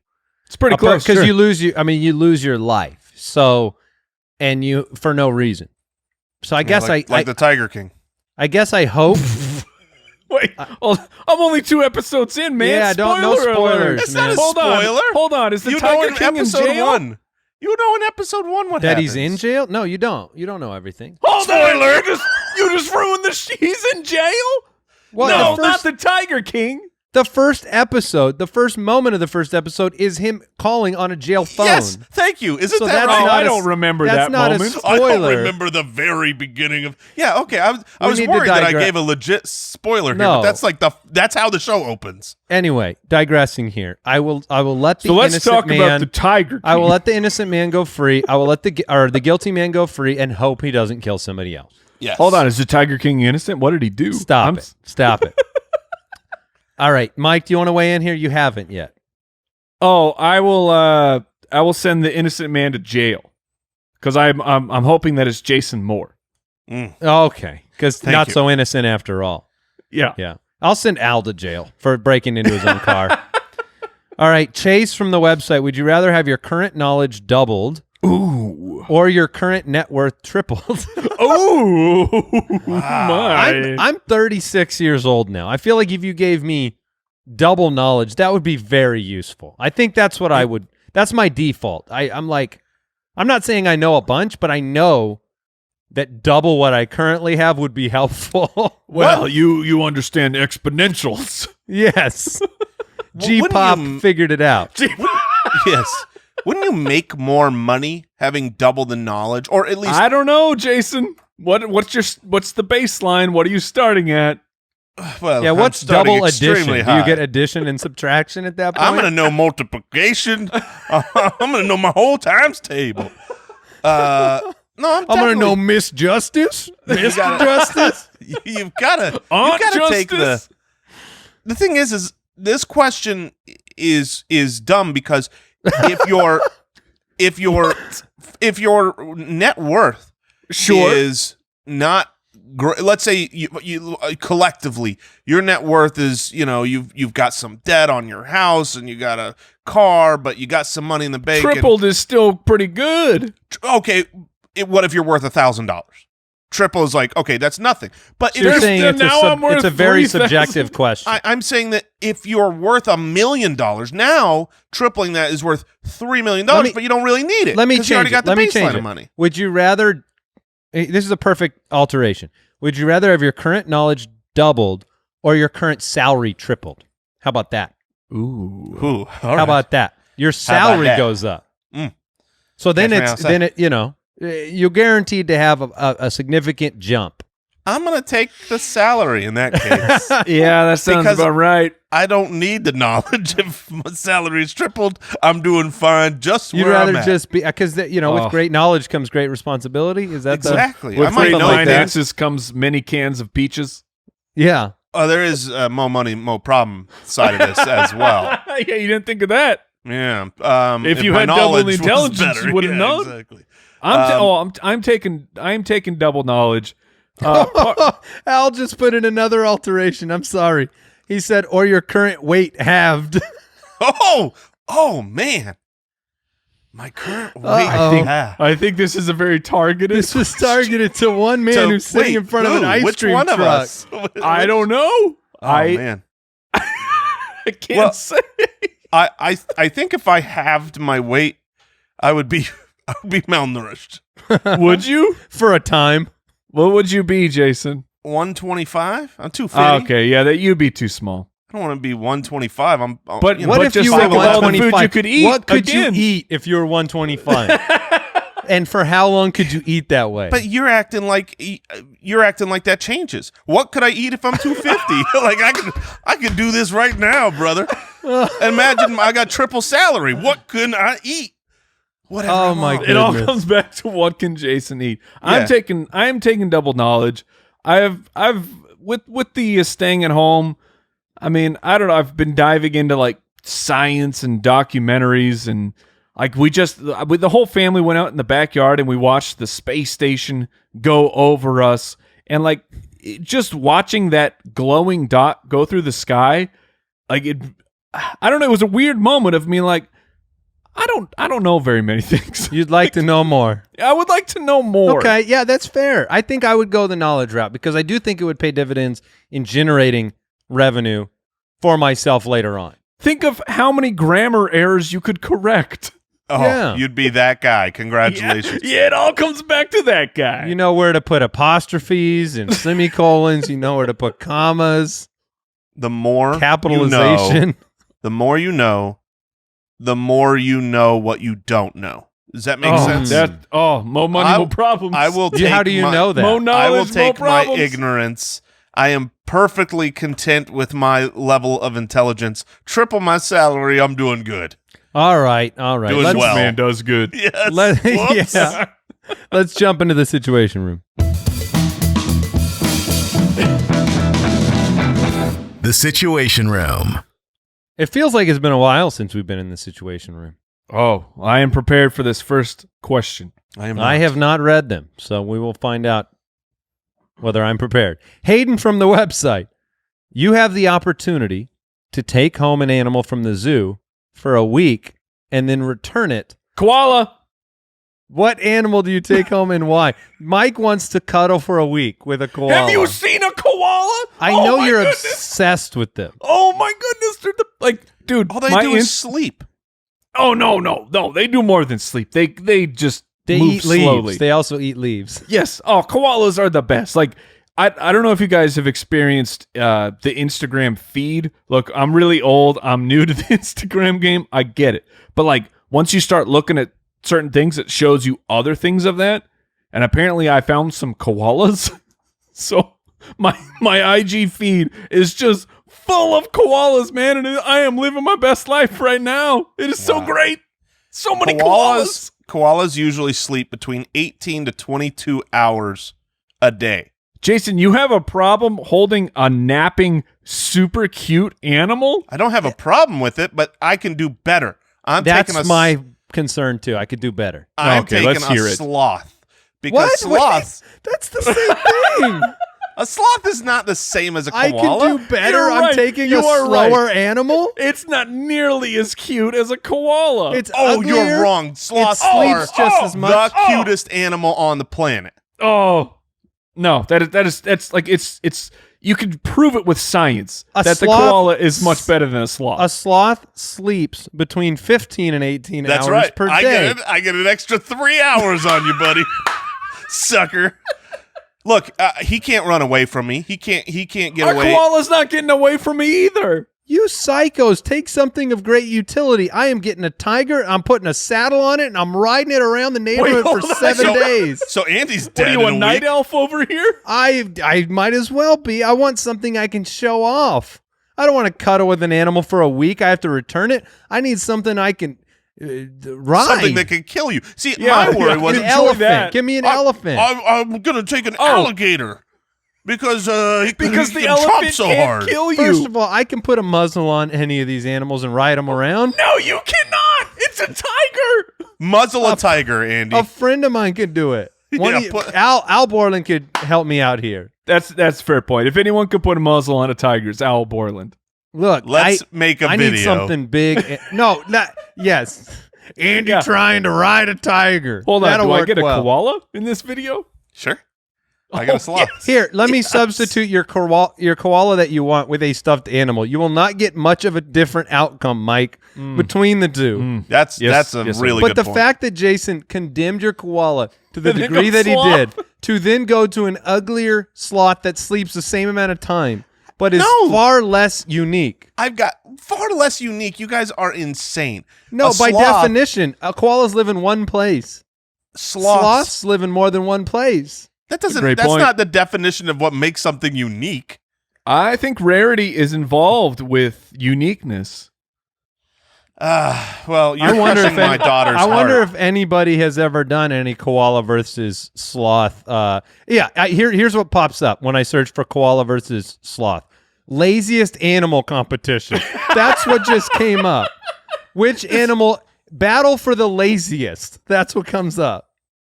B: It's pretty close.
A: Because
B: sure.
A: you lose your life. So, and you, for no reason. So I guess
D: like the Tiger King.
A: I guess I hope.
B: Wait, I'm only 2 episodes in, man.
A: Yeah, no
B: Spoiler
A: spoilers,
B: alert.
D: It's not a
B: Hold
D: spoiler.
B: Hold on. Is the
D: You know
B: Tiger
D: in
B: King in
D: episode
B: jail?
D: 1. You know in episode 1 what
A: That
D: happens.
A: he's in jail? No, you don't. You don't know everything.
B: Hold on. You just ruined he's in jail?
A: Well,
B: No, not the Tiger King.
A: The first episode, the first moment of the first episode is him calling on a jail phone.
D: Yes, thank you. Isn't
A: So
D: that
A: that's
D: right?
A: not
B: I
A: a-
B: don't remember
A: that's
B: that
A: not a
B: moment.
A: spoiler.
D: I don't remember the very beginning of. Yeah, okay. I was
A: need to
D: worried that I
A: digress.
D: gave a legit spoiler here,
A: No.
D: but that's how the show opens.
A: Anyway, digressing here. I will let the
B: So let's
A: innocent
B: talk
A: man,
B: about the Tiger King.
A: I will let the innocent man go free. I will let the guilty man go free and hope he doesn't kill somebody else.
D: Yes.
B: Hold on. Is the Tiger King innocent? What did he do?
A: Stop it. All right, Mike, do you want to weigh in here? You haven't yet.
B: Oh, I will send the innocent man to jail because I'm hoping that it's Jason Moore.
A: Okay, because
D: Thank
A: not
D: you.
A: so innocent after all.
B: Yeah.
A: Yeah. I'll send Al to jail for breaking into his own car. All right, Chase from the website, would you rather have your current knowledge doubled or your current net worth tripled?
B: Oh my!
A: I'm 36 years old now. I feel like if you gave me double knowledge, that would be very useful. I think that's what that's my default. I'm not saying I know a bunch, but I know that double what I currently have would be helpful.
B: Well, you understand exponentials.
A: Yes.
D: wouldn't
A: G-Pop
D: you-
A: figured it out.
D: Yes. Wouldn't you make more money having double the knowledge, or at least?
B: I don't know, Jason. What's the baseline? What are you starting at?
D: Well,
A: Yeah,
D: I'm
A: what's
D: starting
A: double addition?
D: extremely
A: Do you
D: high.
A: get addition and subtraction at that point?
D: I'm gonna know multiplication. I'm gonna know my whole times table. No, I'm
A: I'm gonna know Miss Justice, Mr. Justice.
D: You've gotta
B: Aunt
D: take
B: Justice?
D: the thing is this question is dumb because if your net worth is not let's say you collectively your net worth is you've got some debt on your house and you got a car but you got some money in the bank
B: Tripled is still pretty good.
D: okay what if you're worth $1,000 triple is like, okay, that's nothing. But
A: So you're saying it's a very
B: 3,000.
A: subjective question.
D: I'm saying that if you're worth $1 million, now tripling that is worth $3 million, but you don't really need it.
A: Let me
D: 'cause
A: change
D: you already got the
A: Let me
D: baseline
A: change
D: of
A: it.
D: money.
A: Would you rather? This is a perfect alteration. Would you rather have your current knowledge doubled or your current salary tripled? How about that?
B: Ooh.
A: How about that? Your salary
D: that?
A: goes up.
D: Mm.
A: So then
D: Catch me
A: it's
D: outside.
A: you're guaranteed to have a significant jump.
D: I'm going to take the salary in that case.
B: Yeah, that sounds
D: Because-
B: about right.
D: I don't need the knowledge. If my salary is tripled, I'm doing fine just
A: You'd
D: where
A: rather
D: I'm at.
A: just be because with great knowledge comes great responsibility. Is that
D: Exactly. I
B: With
D: might
B: great
D: know that.
B: finances comes many cans of peaches.
A: Yeah.
D: Oh, there is more money, more problem side of this as well.
B: Yeah, you didn't think of that.
D: Yeah.
B: If you
D: my
B: had double
D: knowledge was
B: intelligence,
D: better.
B: you would've
D: Yeah,
B: known.
D: Exactly.
B: I'm taking double knowledge.
A: Al just put in another alteration. I'm sorry. He said, or your current weight halved.
D: Oh man. My current weight.
B: I think this is a very targeted.
A: This was targeted to one man who's sitting in front of an ice
D: which
A: cream
D: one
A: truck.
D: of us?
B: I don't know.
D: Oh man.
B: I can't
D: Well,
B: say.
D: I think if I halved my weight, I would be malnourished.
B: Would you?
A: For a time.
B: What would you be, Jason?
D: 125? I'm 250.
B: Okay, yeah, that you'd be too small.
D: I don't want to be 125.
B: But
A: What if
B: just
A: you were
B: think of all the food
A: 125?
B: you could eat.
A: What could
B: again.
A: you eat if you were 125? And for how long could you eat that way?
D: But you're acting like that changes. What could I eat if I'm 250? Like I could do this right now, brother. Imagine I got triple salary. What couldn't I eat? Whatever.
A: Oh
D: I
A: my
D: want.
B: It all
A: Goodness.
B: comes back to what can Jason eat.
D: Yeah.
B: I'm taking double knowledge. I've with the staying at home. I mean, I don't know. I've been diving into like science and documentaries, and like the whole family went out in the backyard and we watched the space station go over us, and like just watching that glowing dot go through the sky, like it. I don't know. It was a weird moment of me like. I don't know very many things.
A: You'd like to know more.
B: I would like to know more.
A: Okay, yeah, that's fair. I think I would go the knowledge route because I do think it would pay dividends in generating revenue for myself later on.
B: Think of how many grammar errors you could correct.
D: Oh,
A: Yeah.
D: you'd be that guy. Congratulations.
B: Yeah, it all comes back to that guy.
A: You know where to put apostrophes and semicolons. You know where to put commas,
D: The more
A: capitalization.
D: the more you know, the more you know what you don't know. Does that make sense?
B: More money, more problems.
D: I will take
A: How do you know that?
B: More knowledge,
D: I will
B: more
D: take my
B: problems.
D: ignorance. I am perfectly content with my level of intelligence. Triple my salary, I'm doing good.
A: All right.
D: Doing
A: Let's,
D: well.
B: Man does good.
D: Yes. Whoops.
A: yeah. Let's jump into the situation room.
C: The Situation Room.
A: It feels like it's been a while since we've been in the situation room.
B: Oh, I am prepared for this first question.
A: I have not read them, so we will find out whether I'm prepared. Hayden from the website. You have the opportunity to take home an animal from the zoo for a week and then return it.
B: Koala.
A: What animal do you take home and why? Mike wants to cuddle for a week with a koala.
B: Have you seen a koala?
A: I
B: Oh
A: know
B: my
A: you're
B: goodness.
A: obsessed with them.
B: Oh my goodness, they're dude.
D: All they
B: my
D: do is sleep.
B: Oh no, they do more than sleep. They just
A: They
B: move
A: eat leaves.
B: slowly.
A: They also eat leaves.
B: Yes. Oh, koalas are the best. Like, I don't know if you guys have experienced the Instagram feed. Look, I'm really old. I'm new to the Instagram game. I get it. But like, once you start looking at certain things, it shows you other things of that. And apparently I found some koalas. So my IG feed is just full of koalas, man. And I am living my best life right now. It is so great. So many koalas.
D: Koalas usually sleep between 18 to 22 hours a day.
B: Jason, you have a problem holding a napping, super cute animal?
D: I don't have a problem with it, but I can do better.
A: That's my concern too. I could do better.
D: I'm
B: Okay,
D: taking
B: let's hear
D: a
B: it.
D: sloth. Because
A: What?
D: sloth,
A: That's the same thing.
D: a sloth is not the same as a
A: I
D: koala.
A: can do better.
B: You're
A: I'm
B: right.
A: taking
B: You
A: a
B: are
A: slower animal.
B: It's not nearly as cute as a koala.
A: It's
D: Oh,
A: uglier.
D: you're wrong. Sloths
A: It sleeps
D: are
A: just as much.
D: the cutest animal on the planet.
B: oh, No, that's like it's you can prove it with science
A: A
B: that the
A: sloth-
B: koala is much better than a sloth.
A: A sloth sleeps between 15 and 18
D: That's
A: hours
D: right.
A: per day.
D: I get an extra 3 hours on you, buddy. Sucker. Look, he can't run away from me. He can't get
B: Our
D: away.
B: koala's not getting away from me either.
A: You psychos, take something of great utility. I am getting a tiger. I'm putting a saddle on it, and I'm riding it around the neighborhood for
B: hold on.
A: 7 days.
D: So Andy's
B: What
D: dead
B: are you, a
D: in
B: night
D: week.
B: elf over here?
A: I might as well be. I want something I can show off. I don't want to cuddle with an animal for a week. I have to return it. I need something I can ride.
D: Something that can kill you. See,
B: Yeah,
D: my worry
B: yeah.
D: was
A: an
B: enjoy
A: elephant.
B: that.
A: Give me an elephant.
D: I'm gonna take an alligator because he
B: Because
D: can
B: the
D: chomp
B: elephant
D: so
B: can't
D: hard.
B: kill you.
A: First of all, I can put a muzzle on any of these animals and ride them around.
B: No, you cannot. It's a tiger.
D: Muzzle a tiger, Andy.
A: A friend of mine could do it. Al Borland could help me out here.
B: That's a fair point. If anyone could put a muzzle on a tiger, it's Al Borland.
A: Look,
D: Let's make a
A: I
D: video.
A: need something big. No, not yes. Andy
B: Yeah.
A: trying to ride a tiger.
B: Hold on,
A: That'll
B: do I
A: work
B: get a
A: well.
B: koala in this video?
D: Sure. I got a sloth.
B: yes.
A: Here, let me substitute your koala that you want with a stuffed animal. You will not get much of a different outcome, Mike, between the two.
D: That's
B: Yes,
D: a
B: yes, sir.
D: really
A: But
D: good
A: the
D: point.
A: fact that Jason condemned your koala to the
B: And then
A: degree
B: go
A: that he
B: sloth.
A: did, to then go to an uglier sloth that sleeps the same amount of time, but is
D: No.
A: far less unique.
D: I've got far less unique. You guys are insane.
A: No,
D: A
A: by
D: sloth-
A: definition, koalas live in one place. Sloths live in more than one place.
D: That doesn't.
B: Great
D: That's
B: point.
D: not the definition of what makes something unique.
B: I think rarity is involved with uniqueness.
D: Well, you're
A: I wonder
D: crushing
A: if
D: my daughter's
A: I wonder
D: heart.
A: if anybody has ever done any koala versus sloth. Here's what pops up when I search for koala versus sloth. Laziest animal competition. That's what just came up. Which animal battle for the laziest? That's what comes up.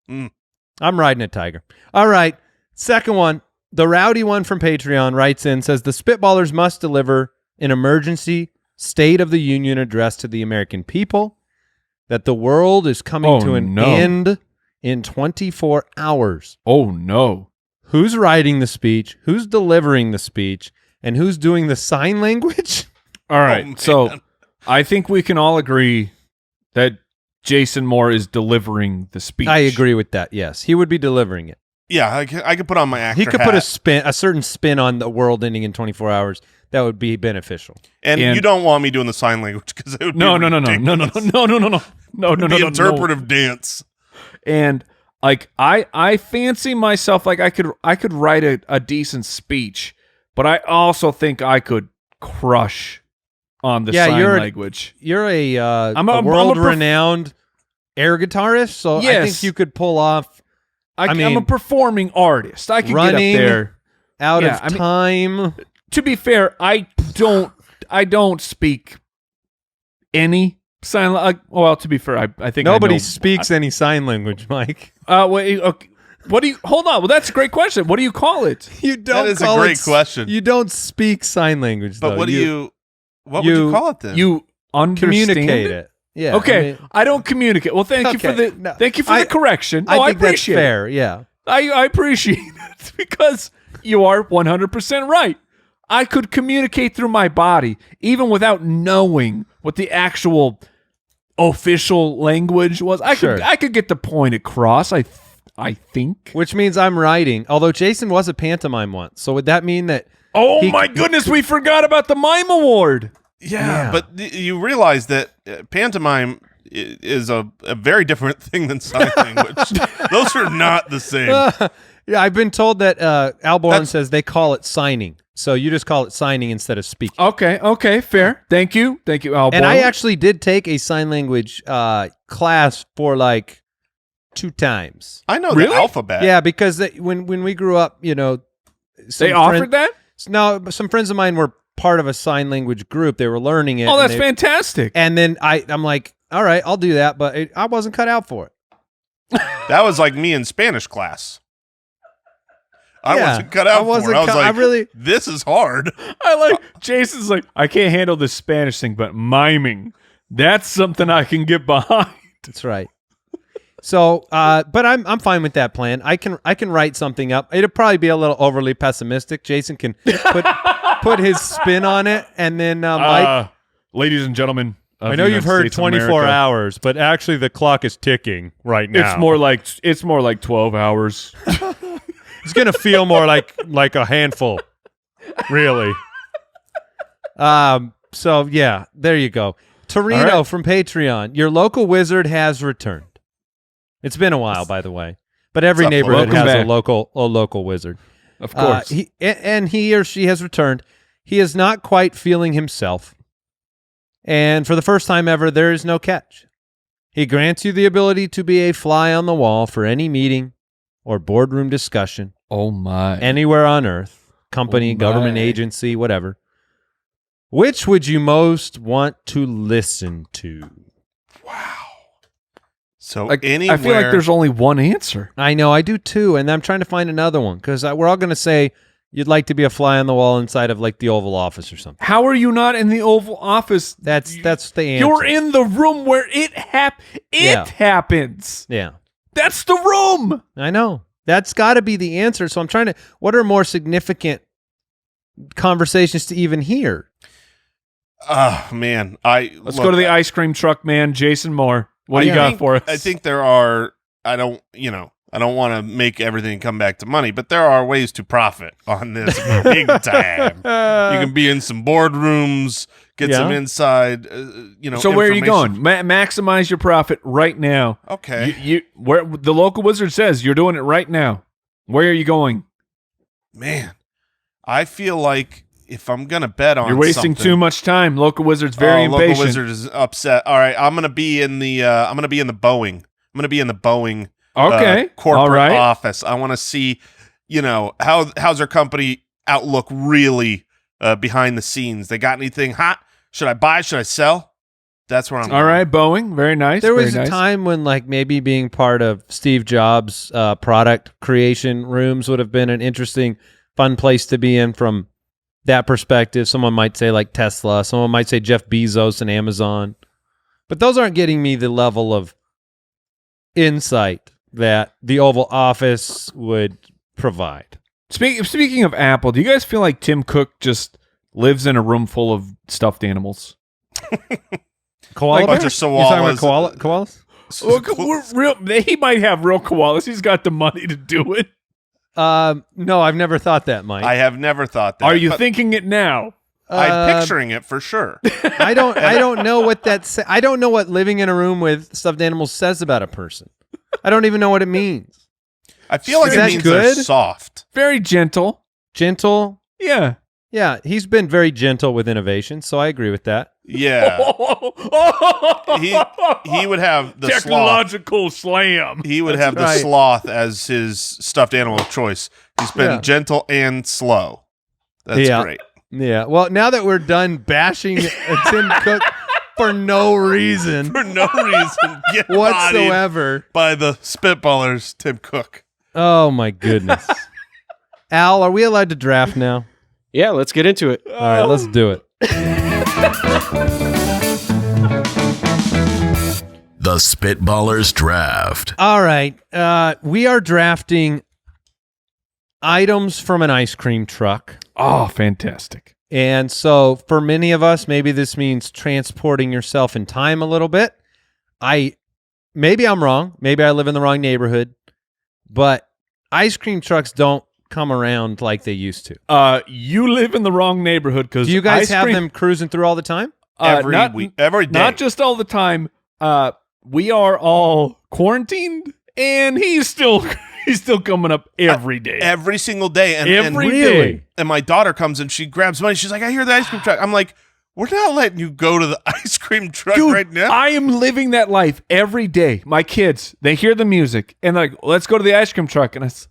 A: I'm riding a tiger. All right. Second one. The rowdy one from Patreon writes in, says the Spitballers must deliver an emergency State of the Union address to the American people that the world is coming to an end in 24 hours.
B: Oh, no.
A: Who's writing the speech? Who's delivering the speech? And who's doing the sign language?
B: All right.
D: man.
B: So I think we can all agree that Jason Moore is delivering the speech.
A: I agree with that. Yes, he would be delivering it.
D: Yeah, I could put on my actor
A: He could put
D: hat.
A: a certain spin on the world ending in 24 hours. That would be beneficial.
D: And
B: and-
D: you don't want me doing the sign language because it would
B: No.
D: be ridiculous. The interpretive dance.
B: And like I fancy myself like I could write a decent speech, but I also think I could crush on the sign language.
A: You're a
B: I'm a
A: world-renowned air guitarist, so I
B: Yes.
A: think you could pull off
B: I'm
A: mean,
B: a performing artist. I can get up
A: running
B: there.
A: out
B: Yeah,
A: of
B: I mean-
A: time.
B: To be fair, I don't speak any sign. Well, to be fair, I think
A: Nobody
B: I know,
A: speaks any sign language, Mike.
B: Wait, okay. What do you? Hold on. Well, that's a great question. What do you call it?
A: You don't.
D: That is a
A: call
D: great
A: it,
D: question.
A: You don't speak sign language,
D: But
A: though.
D: what would you call it then?
B: You understand
A: communicate it? Yeah.
B: Okay, I don't communicate. Well, thank you for
A: Okay,
B: the
A: no.
B: thank you for the correction.
A: I
B: No, I
A: think that's
B: appreciate it.
A: fair. Yeah.
B: I appreciate it because you are 100% right. I could communicate through my body even without knowing what the actual official language was. I could get the point across. I think.
A: Which means I'm writing. Although Jason was a pantomime once, so would that mean that?
B: Oh my goodness, we forgot about the mime award.
D: Yeah, but you realize that pantomime is a very different thing than sign language. Those are not the same.
A: Yeah, I've been told that Al Borland says they call it signing. So you just call it signing instead of speaking.
B: Okay, fair. Thank you, Al.
A: And I actually did take a sign language class for like 2 times.
D: I know
B: Really?
D: the alphabet.
A: Yeah, because when we grew up, you know,
B: They offered that?
A: No, but some friends of mine were part of a sign language group. They were learning it.
B: Oh, that's
A: and they-
B: fantastic.
A: And then I'm like, all right, I'll do that, but I wasn't cut out for it.
D: That was like me in Spanish class. I
A: Yeah,
D: wasn't cut out
A: I wasn't
D: for it. I was
A: cut- I
D: like,
A: really-
D: this is hard.
B: I like Jason's like, I can't handle the Spanish thing, but miming, that's something I can get behind.
A: That's right. So, but I'm fine with that plan. I can write something up. It'll probably be a little overly pessimistic. Jason can put his spin on it, and then Mike.
B: Ladies and gentlemen,
A: I know you've heard 24 hours, but actually the clock is ticking right now.
B: It's more like 12 hours.
A: It's gonna feel more like a handful, really. So yeah, there you go. Torino from Patreon. Your local wizard has returned. It's been a while, by the way, but every neighborhood has a local wizard.
B: Of course.
A: He or she has returned. He is not quite feeling himself. And for the first time ever, there is no catch. He grants you the ability to be a fly on the wall for any meeting or boardroom discussion.
B: Oh, my.
A: Anywhere on earth, company, government agency, whatever. Which would you most want to listen to?
D: Wow. So
B: anywhere. I feel like there's only one answer.
A: I know, I do too, and I'm trying to find another one because we're all going to say you'd like to be a fly on the wall inside of like the Oval Office or something.
B: How are you not in the Oval Office?
A: That's the answer.
B: You're in the room where it happens.
A: Yeah.
B: That's the room.
A: I know. That's got to be the answer. So I'm trying to, what are more significant conversations to even hear?
D: Oh, man.
B: Let's go to the ice cream truck, man. Jason Moore. What do you got for us?
D: I think there are, I don't want to make everything come back to money, but there are ways to profit on this big time. You can be in some boardrooms, get some inside,
B: So where are you going? Maximize your profit right now.
D: Okay.
B: Where the local wizard says you're doing it right now. Where are you going?
D: Man, I feel like if I'm gonna bet on,
B: you're wasting too much time. Local wizard's very impatient.
D: Local wizard is upset. All right, I'm gonna be in the Boeing. I'm gonna be in the Boeing. Corporate office. I want to see, how's their company outlook really behind the scenes. They got anything hot? Should I buy? Should I sell? That's where I'm going.
B: All right, Boeing. Very nice.
A: There was a time when maybe being part of Steve Jobs' product creation rooms would have been an interesting, fun place to be in from that perspective. Someone might say like Tesla. Someone might say Jeff Bezos and Amazon. But those aren't getting me the level of insight that the Oval Office would provide.
B: Speaking of Apple, do you guys feel like Tim Cook just lives in a room full of stuffed animals?
A: Koala?
D: Bunch of
A: koalas. You talking about koalas?
B: He might have real koalas. He's got the money to do it.
A: No, I've never thought that, Mike.
D: I have never thought that.
B: Are you thinking it now?
D: I'm picturing it for sure.
A: I don't know what I don't know what living in a room with stuffed animals says about a person. I don't even know what it means.
D: I feel like it means they're soft.
B: Very gentle.
A: Gentle?
B: Yeah.
A: Yeah, he's been very gentle with innovation, so I agree with that.
D: Yeah. he would have the
B: technological slam.
D: He would have the sloth as his stuffed animal of choice. He's been gentle and slow. That's great.
A: Yeah. Well, now that we're done bashing Tim Cook for no reason. Whatsoever.
D: By the Spitballers, Tim Cook.
A: Oh, my goodness. Al, are we allowed to draft now?
E: Yeah, let's get into it.
A: All right, let's do it.
C: The Spitballers Draft.
A: All right. We are drafting items from an ice cream truck.
B: Oh, fantastic.
A: And so for many of us, maybe this means transporting yourself in time a little bit. Maybe I'm wrong. Maybe I live in the wrong neighborhood. But ice cream trucks don't come around like they used to.
B: You live in the wrong neighborhood because
A: do you guys have them cruising through all the time?
D: Every week, every day.
B: Not just all the time. We are all quarantined, and he's still coming up every day.
D: Every single day.
B: Every day.
D: And my daughter comes and she grabs money. She's like, I hear the ice cream truck. I'm like, we're not letting you go to the ice cream truck right now.
B: I am living that life every day. My kids, they hear the music and they're like, let's go to the ice cream truck. And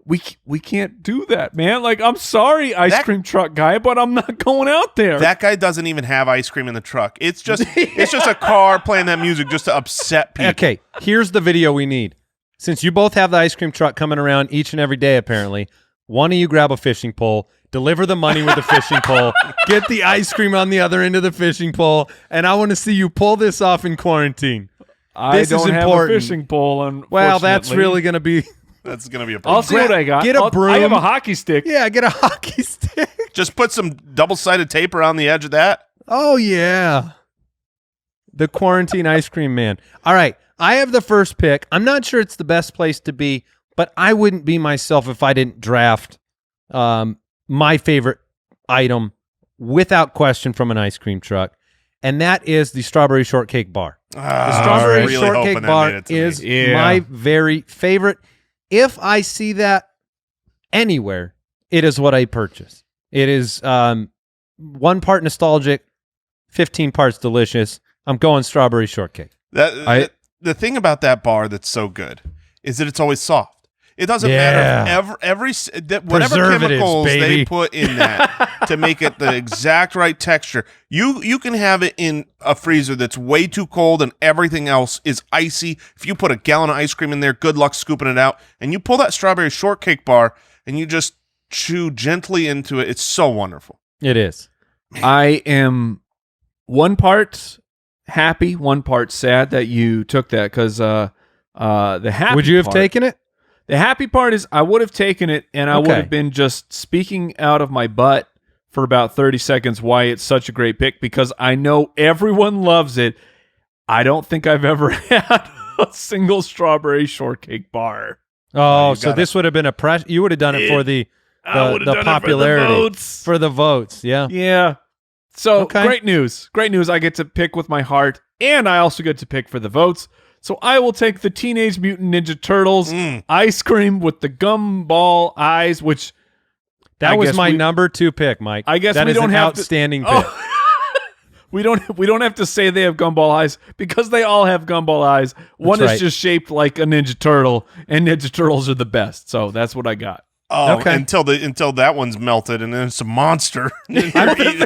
B: we can't do that, man. Like, I'm sorry, cream truck guy, but I'm not going out there.
D: That guy doesn't even have ice cream in the truck. It's just a car playing that music just to upset people.
A: Okay, here's the video we need. Since you both have the ice cream truck coming around each and every day, apparently, one of you grab a fishing pole, deliver the money with the fishing pole, get the ice cream on the other end of the fishing pole, and I want to see you pull this off in quarantine.
B: I
A: This is
B: don't have a
A: important.
B: fishing pole. Unfortunately.
A: Well, that's really going to be.
D: That's gonna be a
B: I'll
D: problem.
B: see what I got.
A: Get a
B: I have
A: broom.
B: a hockey stick.
A: Yeah, get a hockey stick.
D: Just put some double-sided tape around the edge of that.
A: Oh, yeah. The quarantine ice cream man. All right. I have the first pick. I'm not sure it's the best place to be, but I wouldn't be myself if I didn't draft my favorite item without question from an ice cream truck, and that is the strawberry shortcake bar. The strawberry
D: really hoping
A: shortcake
D: that
A: bar
D: made it to me.
A: is
B: Yeah.
A: my very favorite. If I see that anywhere, it is what I purchase. It is 1 part nostalgic, 15 parts delicious. I'm going strawberry shortcake.
D: The thing about that bar that's so good is that it's always soft. It doesn't matter if whatever
A: Preservatives,
D: chemicals
A: baby.
D: they put in that to make it the exact right texture. You can have it in a freezer that's way too cold and everything else is icy. If you put a gallon of ice cream in there, good luck scooping it out. And you pull that strawberry shortcake bar and you just chew gently into it. It's so wonderful.
A: It is.
B: I am 1 part happy, 1 part sad that you took that because the happy
A: Would you have
B: part-
A: taken it?
B: The happy part is I would have taken it and I would
A: Okay.
B: have been just speaking out of my butt for about 30 seconds why it's such a great pick because I know everyone loves it. I don't think I've ever had a single strawberry shortcake bar.
A: Oh,
D: you
A: so
D: got
A: this would have been a press. You would have done it for the
B: I would have done it
A: popularity,
B: for the votes.
A: for the votes. Yeah.
B: Yeah. So
A: Okay.
B: great news. Great news. I get to pick with my heart and I also get to pick for the votes. So I will take the Teenage Mutant Ninja Turtles ice cream with the gumball eyes, which
A: That
B: I
A: was
B: guess
A: my
B: we-
A: number 2 pick, Mike.
B: I guess
A: that
B: we
A: is
B: don't
A: an
B: have to-
A: outstanding pick.
B: Oh. we don't have to say they have gumball eyes because they all have gumball eyes. One
A: That's
B: is
A: right.
B: just shaped like a Ninja Turtle, and Ninja Turtles are the best. So that's what I got.
D: Oh,
A: Okay.
D: until that one's melted and then it's a monster.
B: They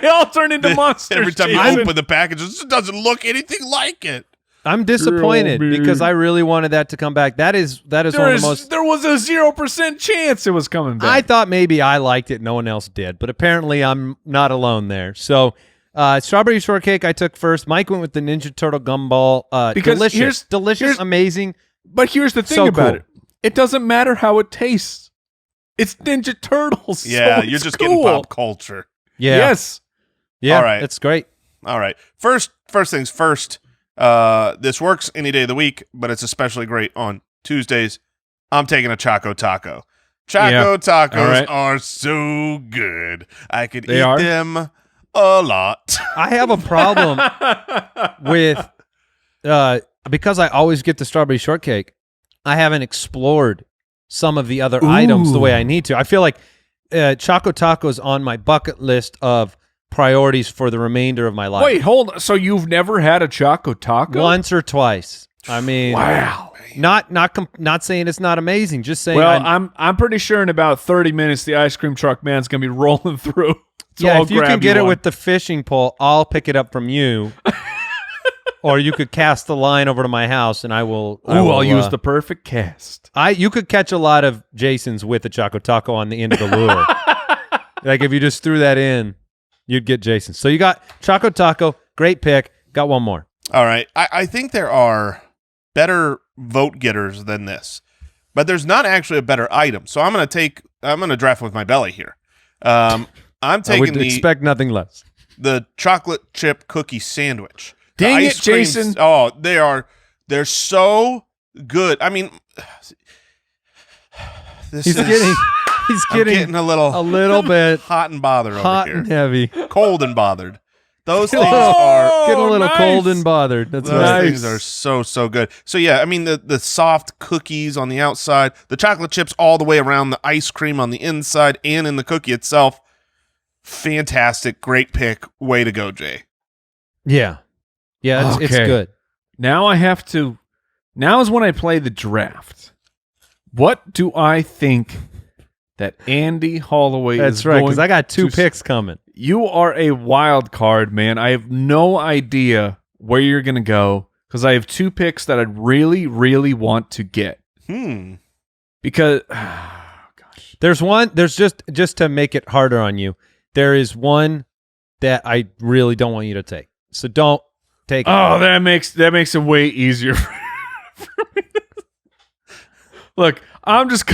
B: all turn into monsters.
D: Every time you
B: Jason.
D: open the package, it just doesn't look anything like it.
A: I'm disappointed
B: Girl,
A: because
B: man.
A: I really wanted that to come back. That is one of the most.
B: There was a 0% chance it was coming back.
A: I thought maybe I liked it, no one else did, but apparently I'm not alone there. So, strawberry shortcake I took first. Mike went with the Ninja Turtle gumball.
B: Because
A: delicious,
B: here's-
A: amazing.
B: But here's the thing
A: So
B: about
A: cool.
B: it. It doesn't matter how it tastes. It's Ninja Turtles.
D: Yeah,
B: so
D: you're
B: it's
D: just
B: cool.
D: getting pop culture.
A: Yeah,
B: Yes.
A: yeah,
D: All right.
A: it's great.
D: All right. First things first. This works any day of the week, but it's especially great on Tuesdays. I'm taking a Choco Taco. Choco Tacos
B: All right.
D: are so good. I could
B: They
D: eat
B: are?
D: them a lot.
A: I have a problem with because I always get the strawberry shortcake. I haven't explored some of the other items the way I need to. I feel like Choco Taco's on my bucket list of priorities for the remainder of my life.
B: Wait, hold on. So you've never had a Choco Taco?
A: Once or twice. I mean,
B: Wow.
A: not saying it's not amazing. Just saying.
B: Well, I'm pretty sure in about 30 minutes the ice cream truck man's gonna be rolling through. So
A: yeah,
B: I'll
A: if you can
B: grab
A: get it
B: one.
A: with the fishing pole, I'll pick it up from you. Or you could cast the line over to my house, and I will.
B: I'll use the perfect cast.
A: You could catch a lot of Jasons with a Choco Taco on the end of the lure. Like if you just threw that in, you'd get Jason. So you got Choco Taco, great pick. Got one more.
D: All right. I think there are better vote getters than this, but there's not actually a better item. So I'm going to draft with my belly here. I'm
A: I
D: taking
A: would expect nothing less.
D: the chocolate chip cookie sandwich. The
B: Dang it,
D: ice creams-
B: Jason.
D: Oh, they're so good. I mean,
A: He's getting
D: I'm getting a little
A: bit
D: hot and bothered
A: hot
D: over
A: and
D: here.
A: heavy.
D: Cold and bothered. Those things
A: Oh,
D: are
A: Getting a little
B: nice.
A: cold and bothered. That's
D: Those
A: right.
D: things are so good. So yeah, I mean the soft cookies on the outside, the chocolate chips all the way around, the ice cream on the inside and in the cookie itself. Fantastic, great pick. Way to go, Jay.
A: Yeah. Yeah, it's
B: Okay.
A: good.
B: Now is when I play the draft. What do I think that Andy Holloway
A: That's
B: is
A: right,
B: going
A: because I got two
B: to-
A: picks coming.
B: You are a wild card, man. I have no idea where you're going to go because I have two picks that I really, really want to get. Because, gosh.
A: There's just to make it harder on you, there is one that I really don't want you to take. So don't Take it.
B: Oh, that makes it way easier for me. Look, I'm just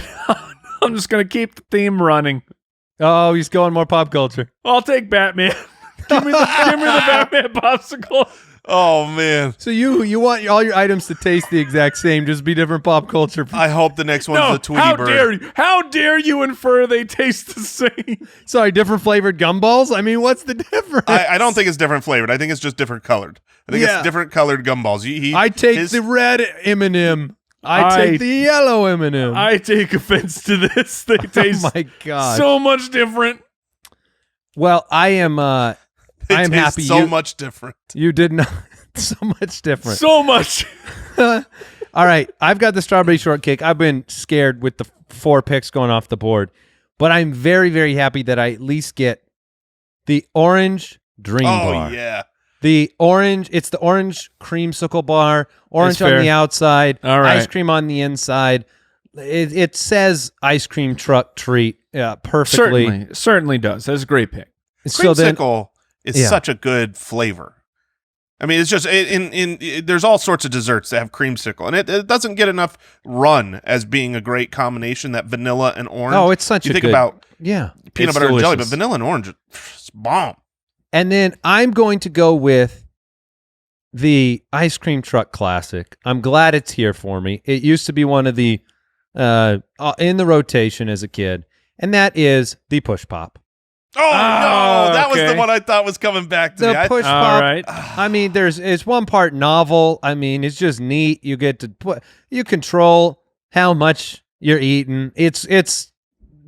B: gonna keep the theme running.
A: Oh, he's going more pop culture.
B: I'll take Batman. give me the Batman popsicle.
D: Oh man!
A: So you want all your items to taste the exact same, just be different pop culture.
D: I hope the next one's
B: No,
D: the Tweety
B: how
D: Bird.
B: dare you? How dare you infer they taste the same?
A: Sorry, different flavored gumballs? I mean, what's the difference?
D: I don't think it's different flavored. I think it's just different colored. I think
A: Yeah.
D: it's different colored gumballs.
A: I take the red M&M. I take the yellow M&M.
B: I take offense to this. They taste
A: Oh my god.
B: so much different.
A: Well, I am happy
D: so much different.
A: you did not so much different.
B: So much.
A: All right, I've got the strawberry shortcake. I've been scared with the 4 picks going off the board, but I'm very, very happy that I at least get the orange dream bar.
D: Oh yeah.
A: It's the orange creamsicle bar, orange
B: That's
A: on the
B: fair.
A: outside,
B: All right.
A: ice cream on the inside. It says ice cream truck treat perfectly.
B: Certainly does. That's a great pick.
A: So then,
D: Creamsicle is
A: Yeah.
D: such a good flavor. I mean, it's just there's all sorts of desserts that have creamsicle, and it doesn't get enough run as being a great combination. That vanilla and orange.
A: oh, it's such
D: you
A: a
D: think
A: good.
D: about
A: Yeah.
D: peanut
B: It's
D: butter and jelly, but
B: delicious.
D: vanilla and orange, it's bomb.
A: And then I'm going to go with the ice cream truck classic. I'm glad it's here for me. It used to be one of the in the rotation as a kid, and that is the push pop.
D: Oh no, that was
B: okay.
D: the one I thought was coming back to me.
A: The push
B: All
A: pop.
B: right.
A: I mean, it's one part novel. I mean, it's just neat. You get to you control how much you're eating. It's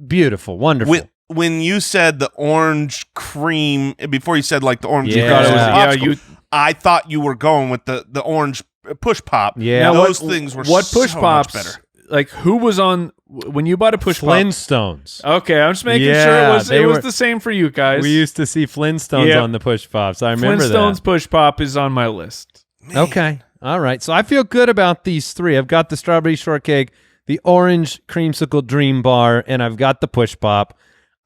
A: beautiful, wonderful.
D: When you said the orange cream before you said like the orange,
A: Yeah.
D: you thought it was a
B: Yeah,
D: popsicle, I thought you were going with the orange push pop.
A: Yeah.
B: Now,
D: those things were
B: what push
D: so
B: pops
D: much better.
B: Like who was on when you bought a push pop?
A: Flintstones.
B: Okay, I'm just making
A: Yeah,
B: sure it was
A: they were-
B: the same for you guys.
A: We used to see Flintstones
B: Yep.
A: on the push pops. I remember
B: Flintstones push pop is on my list.
A: that. Okay. All right. So I feel good about these 3. I've got the strawberry shortcake, the orange creamsicle dream bar, and I've got the push pop.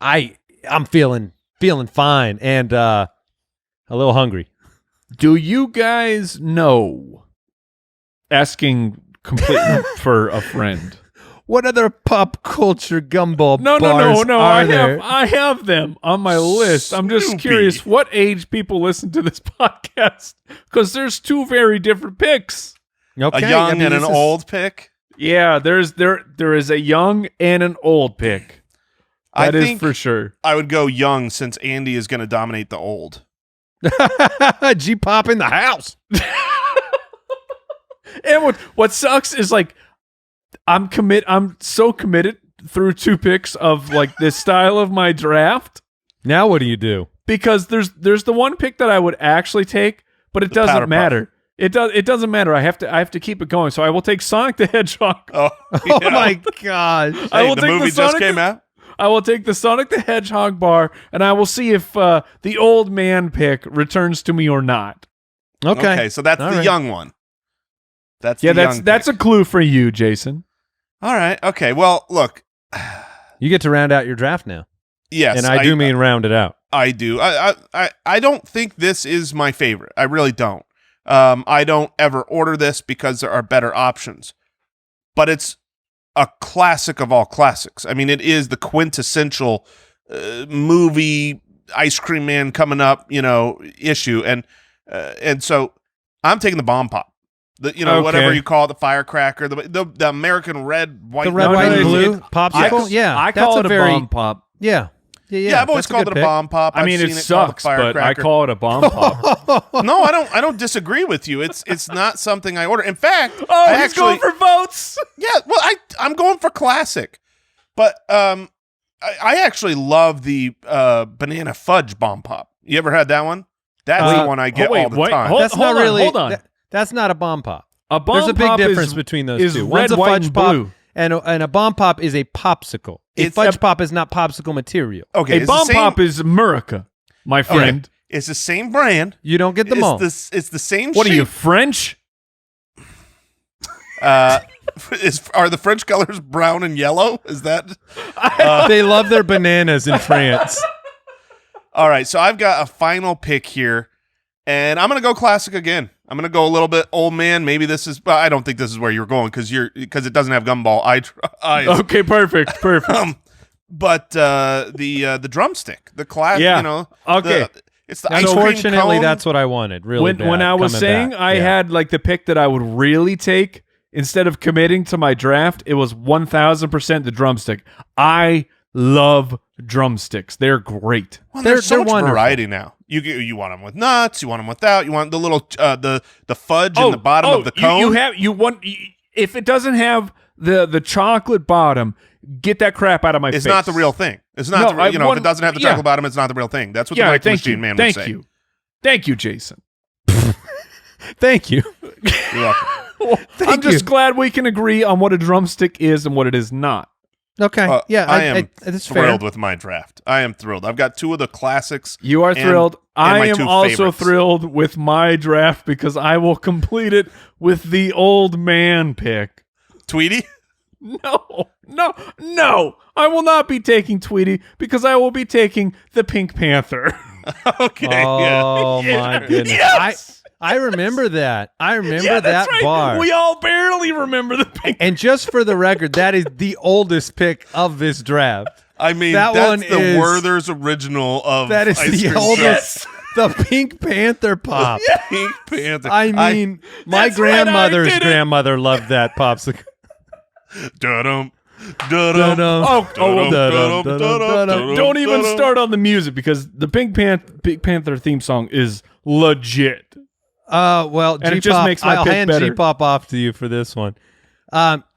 A: I'm feeling fine and a little hungry.
B: Do you guys know? Asking completely for a friend.
A: What other pop culture gumball
B: No,
A: bars are
B: I
A: there?
B: have them on my list. I'm just
D: Snoopy.
B: curious what age people listen to this podcast because there's 2 very different picks.
A: Okay,
D: A young
A: I mean,
D: and an
A: this is-
D: old pick.
B: Yeah, there is a young and an old pick.
D: I
B: That is
D: think
B: for sure.
D: I would go young since Andy is going to dominate the old.
A: G-pop in the house.
B: And what sucks is like I'm so committed through 2 picks of like this style of my draft
A: Now what do you do?
B: because there's the one pick that I would actually take, but it
D: Powder
B: doesn't
D: Puff.
B: matter. It doesn't matter. I have to keep it going. So I will take Sonic the Hedgehog.
D: Oh,
A: Oh
D: yeah.
A: my gosh.
B: I
D: Hey,
B: will
D: the
B: take
D: movie
B: the
D: just
B: Sonic
D: came out.
B: I will take the Sonic the Hedgehog bar, and I will see if the old man pick returns to me or not.
A: Okay.
D: So that's
A: All
D: the
A: right.
D: young one. That's
B: Yeah,
D: the
B: that's
D: young
B: a clue for you, Jason.
D: all right. Okay. Well, look.
A: You get to round out your draft now.
D: Yes,
A: And I do mean round it out.
D: I do. I don't think this is my favorite. I really don't. I don't ever order this because there are better options. But it's a classic of all classics. I mean, it is the quintessential movie Ice Cream Man coming up, issue, and so I'm taking the Bomb Pop.
B: Okay.
D: Whatever you call it, the firecracker, the American red, white,
A: The red,
B: No,
A: white,
B: no,
A: and
B: it's-
A: blue
B: it's-
A: popsicle? Yeah.
B: I
A: that's
B: call it a
A: very,
B: bomb pop.
A: Yeah.
D: Yeah, I've always
A: that's a
D: called
A: good
D: it a
A: pick.
D: Bomb Pop.
B: I mean,
D: I've
B: it
D: seen called
B: sucks,
D: a
B: but I
D: firecracker.
B: call it a bomb pop.
D: No, I don't disagree with you. It's not something I order. In fact,
B: Oh,
D: I
B: he's
D: actually,
B: going for votes.
D: yeah. Well, I'm going for classic, but I actually love the banana fudge bomb pop. You ever had that one? That's the one I get all the time.
A: That's not
B: on,
A: really.
B: hold on.
A: That's not a bomb pop.
B: A bomb
A: There's a big
B: pop
A: difference
B: is,
A: between those
B: is
A: two.
B: red,
A: One's a
B: white,
A: fudge
B: and
A: pop,
B: blue.
A: and a bomb pop is a popsicle. A
D: It's
A: fudge
B: a-
A: pop is not popsicle material.
D: Okay,
B: A
D: it's
B: bomb
D: the same,
B: pop is America, my friend.
D: It's the same brand.
A: You don't get them all.
D: It's the same.
B: What are you,
D: shape.
B: French?
D: Are the French colors brown and yellow? Is that
A: They love their bananas in France.
D: all right? So I've got a final pick here. And I'm going to go classic again. I'm going to go a little bit old man. Maybe this is, but I don't think this is where you're going because it doesn't have gumball eyes.
B: Okay, perfect.
D: But the drumstick, the classic,
B: Yeah. Okay.
D: it's the ice cream
A: Unfortunately,
D: cone.
A: that's what I wanted. Really bad.
B: When I was
A: coming
B: saying
A: back.
B: I had like the pick that I would really take instead of committing to my draft, it was 1,000% the drumstick. I love drumsticks. They're great.
D: Well, there's so
A: they're
D: much
A: wonderful.
D: variety now. You want them with nuts. You want them without. You want the little the fudge in the bottom of the cone.
B: You want if it doesn't have the chocolate bottom, get that crap out of my face.
D: It's not the real thing. It's not.
B: No,
D: if it doesn't have the chocolate bottom, it's not the real thing. That's what the Mike Machine Man would say.
B: Thank you, Jason.
A: Thank you.
D: You're welcome.
B: I'm just glad we can agree on what a drumstick is and what it is not.
A: Okay.
D: I am
A: that's
D: thrilled
A: fair.
D: with my draft. I am thrilled. I've got two of the classics.
B: You are
D: and-
B: thrilled.
D: and
B: I
D: my
B: am
D: two
B: also
D: favorites.
B: thrilled with my draft because I will complete it with the old man pick.
D: Tweety.
B: No. I will not be taking Tweety because I will be taking the Pink Panther.
D: Okay.
A: Oh
D: yeah.
A: my goodness!
B: Yes!
A: I remember that. I remember
B: Yeah,
A: that
B: that's right.
A: bar.
B: We all barely remember the Pink.
A: And just for the record, that is the oldest pick of this draft.
D: I mean,
A: That
D: that's
A: one
D: the
A: is-
D: Werther's original of
A: That is
D: ice
A: the
D: cream
A: oldest.
D: trucks.
A: The Pink Panther pop.
D: Pink Panther.
A: I mean, my
B: That's right, I
A: grandmother's
B: did it.
A: grandmother loved that popsicle.
D: Dum
A: Dun-dun. Dun-dun.
B: Don't even start on the music because the Pink Panther theme song is legit.
A: Well,
B: And it
A: G-Pop,
B: just makes my
A: I'll
B: pick
A: hand
B: better.
A: G-Pop off to you for this one.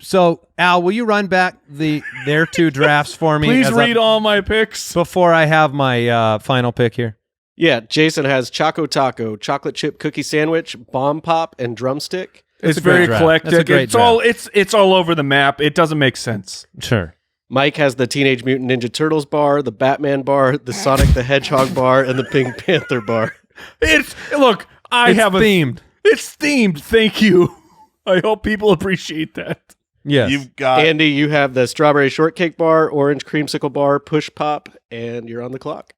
A: So, Al, will you run back their two drafts for me?
B: Please
A: as
B: read
A: I-
B: all my picks.
A: before I have my final pick here.
E: Yeah, Jason has Choco Taco, chocolate chip cookie sandwich, bomb pop, and drumstick.
B: It's
A: a great
B: very
A: draft.
B: eclectic.
A: That's a great
B: It's all over the map. It doesn't make sense.
A: Sure.
E: Mike has the Teenage Mutant Ninja Turtles bar, the Batman bar, the Sonic the Hedgehog bar, and the Pink Panther bar.
B: It's
A: It's themed.
B: It's themed. Thank you. I hope people appreciate that.
A: Yes.
D: You've got
E: Andy, you have the strawberry shortcake bar, orange creamsicle bar, push pop, and you're on the clock.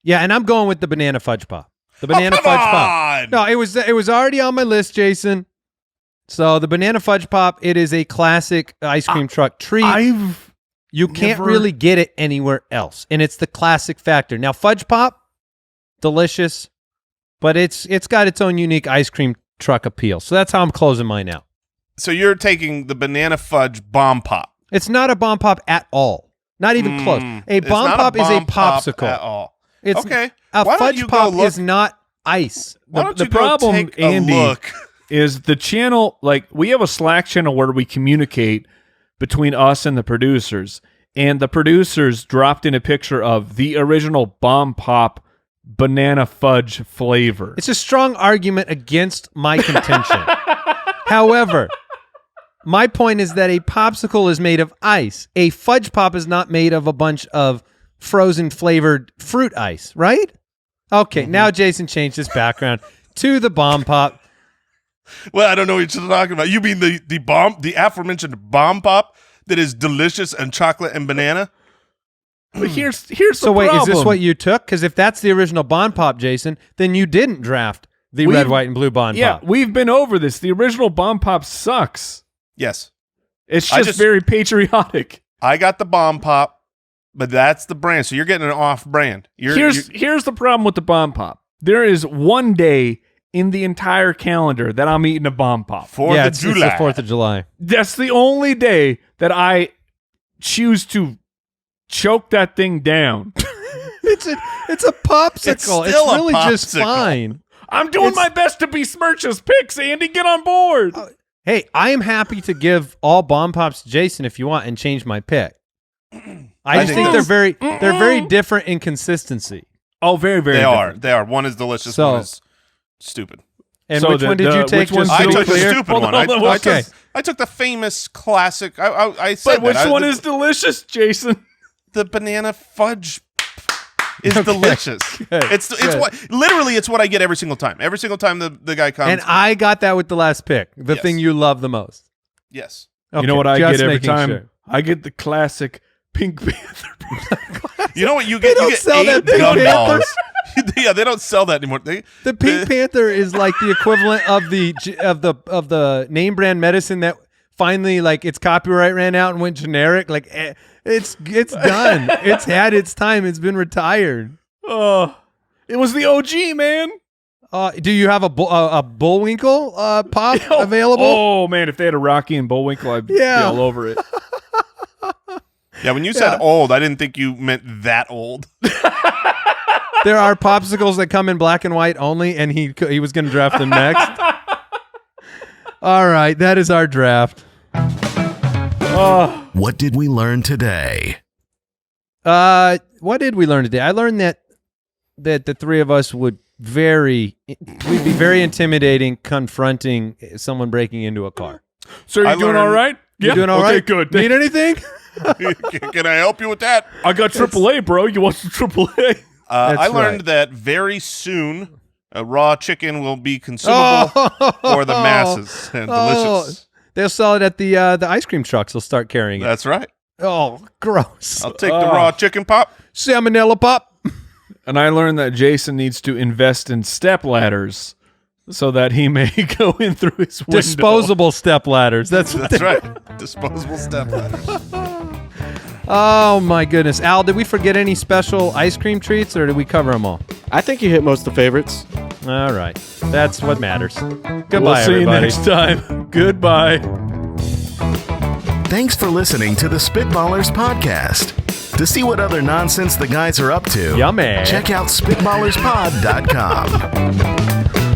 A: Yeah, and I'm going with the banana fudge pop. The banana
D: come
A: fudge
D: on!
A: pop. No, it was already on my list, Jason. So the banana fudge pop, it is a classic ice cream truck treat. You can't
B: never-
A: really get it anywhere else, and it's the classic factor. Now, fudge pop, delicious, but it's got its own unique ice cream truck appeal. So that's how I'm closing mine out.
D: So you're taking the banana fudge bomb pop.
A: It's not a bomb pop at all. Not even close. A
D: It's
A: bomb
D: not
A: pop is a
D: bomb pop
A: popsicle.
D: at all.
A: It's
D: Okay.
A: A
D: Why don't
A: fudge
D: you go
A: pop
D: look-
A: is not ice.
D: Why don't
B: the
D: you go
B: problem,
D: take
B: Andy,
D: a look?
B: is the channel, like we have a Slack channel where we communicate between us and the producers, and the producers dropped in a picture of the original bomb pop banana fudge flavor.
A: It's a strong argument against my contention. However, my point is that a popsicle is made of ice. A fudge pop is not made of a bunch of frozen flavored fruit ice, right? Okay, now Jason changed his background to the bomb pop.
D: Well, I don't know what you're talking about. You mean the aforementioned bomb pop that is delicious and chocolate and banana?
B: But here's
A: So
B: the
A: wait,
B: problem.
A: is this what you took? Because if that's the original bomb pop, Jason, then you didn't draft the
B: We've-
A: red, white, and blue bomb
B: Yeah,
A: pop.
B: we've been over this. The original bomb pop sucks.
D: Yes.
B: It's
D: I
B: just
D: just-
B: very patriotic.
D: I got the bomb pop, but that's the brand. So you're getting an off brand.
B: Here's the problem with the bomb pop. There is one day in the entire calendar that I'm eating a bomb pop.
A: Yeah, it's the 4th of July.
B: That's the only day that I choose to choke that thing down.
A: It's a popsicle.
D: It's still a
A: really just
D: popsicle.
A: fine.
B: I'm doing
A: It's-
B: my best to besmirch his picks, Andy. Get on board.
A: Hey, I am happy to give all bomb pops to Jason if you want and change my pick. I just think they're very different in consistency.
B: Oh, very, very
D: They are.
B: different.
D: They are. One is delicious.
A: So-
D: one is stupid.
A: And
B: So
A: which one did you take?
B: which one's
A: Just
D: I
A: to be
D: took the
A: clear?
D: stupid
B: Hold
D: one.
B: on, hold on,
A: okay.
D: I took the famous classic. I said
B: But which
D: that.
B: one is delicious, Jason?
D: the banana fudge? Is
A: Okay.
D: delicious.
A: Good.
D: It's
A: Good.
D: what literally it's what I get every single time. Every single time the guy comes.
A: And I got that with the last pick, the
D: Yes.
A: thing you love the most.
D: yes.
B: You know
A: Okay,
B: what I
A: just
B: get every
A: making
B: time?
A: sure.
B: I get the classic Pink Panther.
D: You know what you
A: They
D: get?
A: don't
D: You get
A: sell
D: 8
A: that Pink
D: gumballs. Yeah, they don't sell that anymore.
A: The Pink Panther is like the equivalent of the name brand medicine that finally like its copyright ran out and went generic. Like it's done. It's had its time. It's been retired.
B: It was the OG, man.
A: Do you have a Bullwinkle pop available?
B: Oh man, if they had a Rocky and Bullwinkle, I'd be all over it.
D: Yeah, when you said old, I didn't think you meant that old.
A: There are popsicles that come in black and white only, and he was going to draft them next. All right, that is our draft.
C: What did we learn today?
A: What did we learn today? I learned that the three of us would we'd be very intimidating confronting someone breaking into a car.
B: So are you doing all right?
A: You doing all right?
B: Good.
A: Need anything?
D: Can I help you with that?
B: I got AAA, bro. You want some AAA?
D: I learned that very soon raw chicken will be consumable for the masses and delicious.
A: They'll sell it at the ice cream trucks. They'll start carrying it.
D: That's right.
A: Oh, gross.
D: I'll take the raw chicken pop.
A: Salmonella pop.
B: And I learned that Jason needs to invest in step ladders so that he may go in through his window.
A: Disposable step ladders. That's
D: right. Disposable step ladders.
A: Oh, my goodness. Al, did we forget any special ice cream treats, or did we cover them all?
E: I think you hit most of the favorites.
A: All right. That's what matters. Goodbye,
B: We'll see
A: everybody.
B: you next time. Goodbye.
C: Thanks for listening to the Spitballers podcast. To see what other nonsense the guys are up to,
A: Yummy.
C: check out SpitballersPod.com.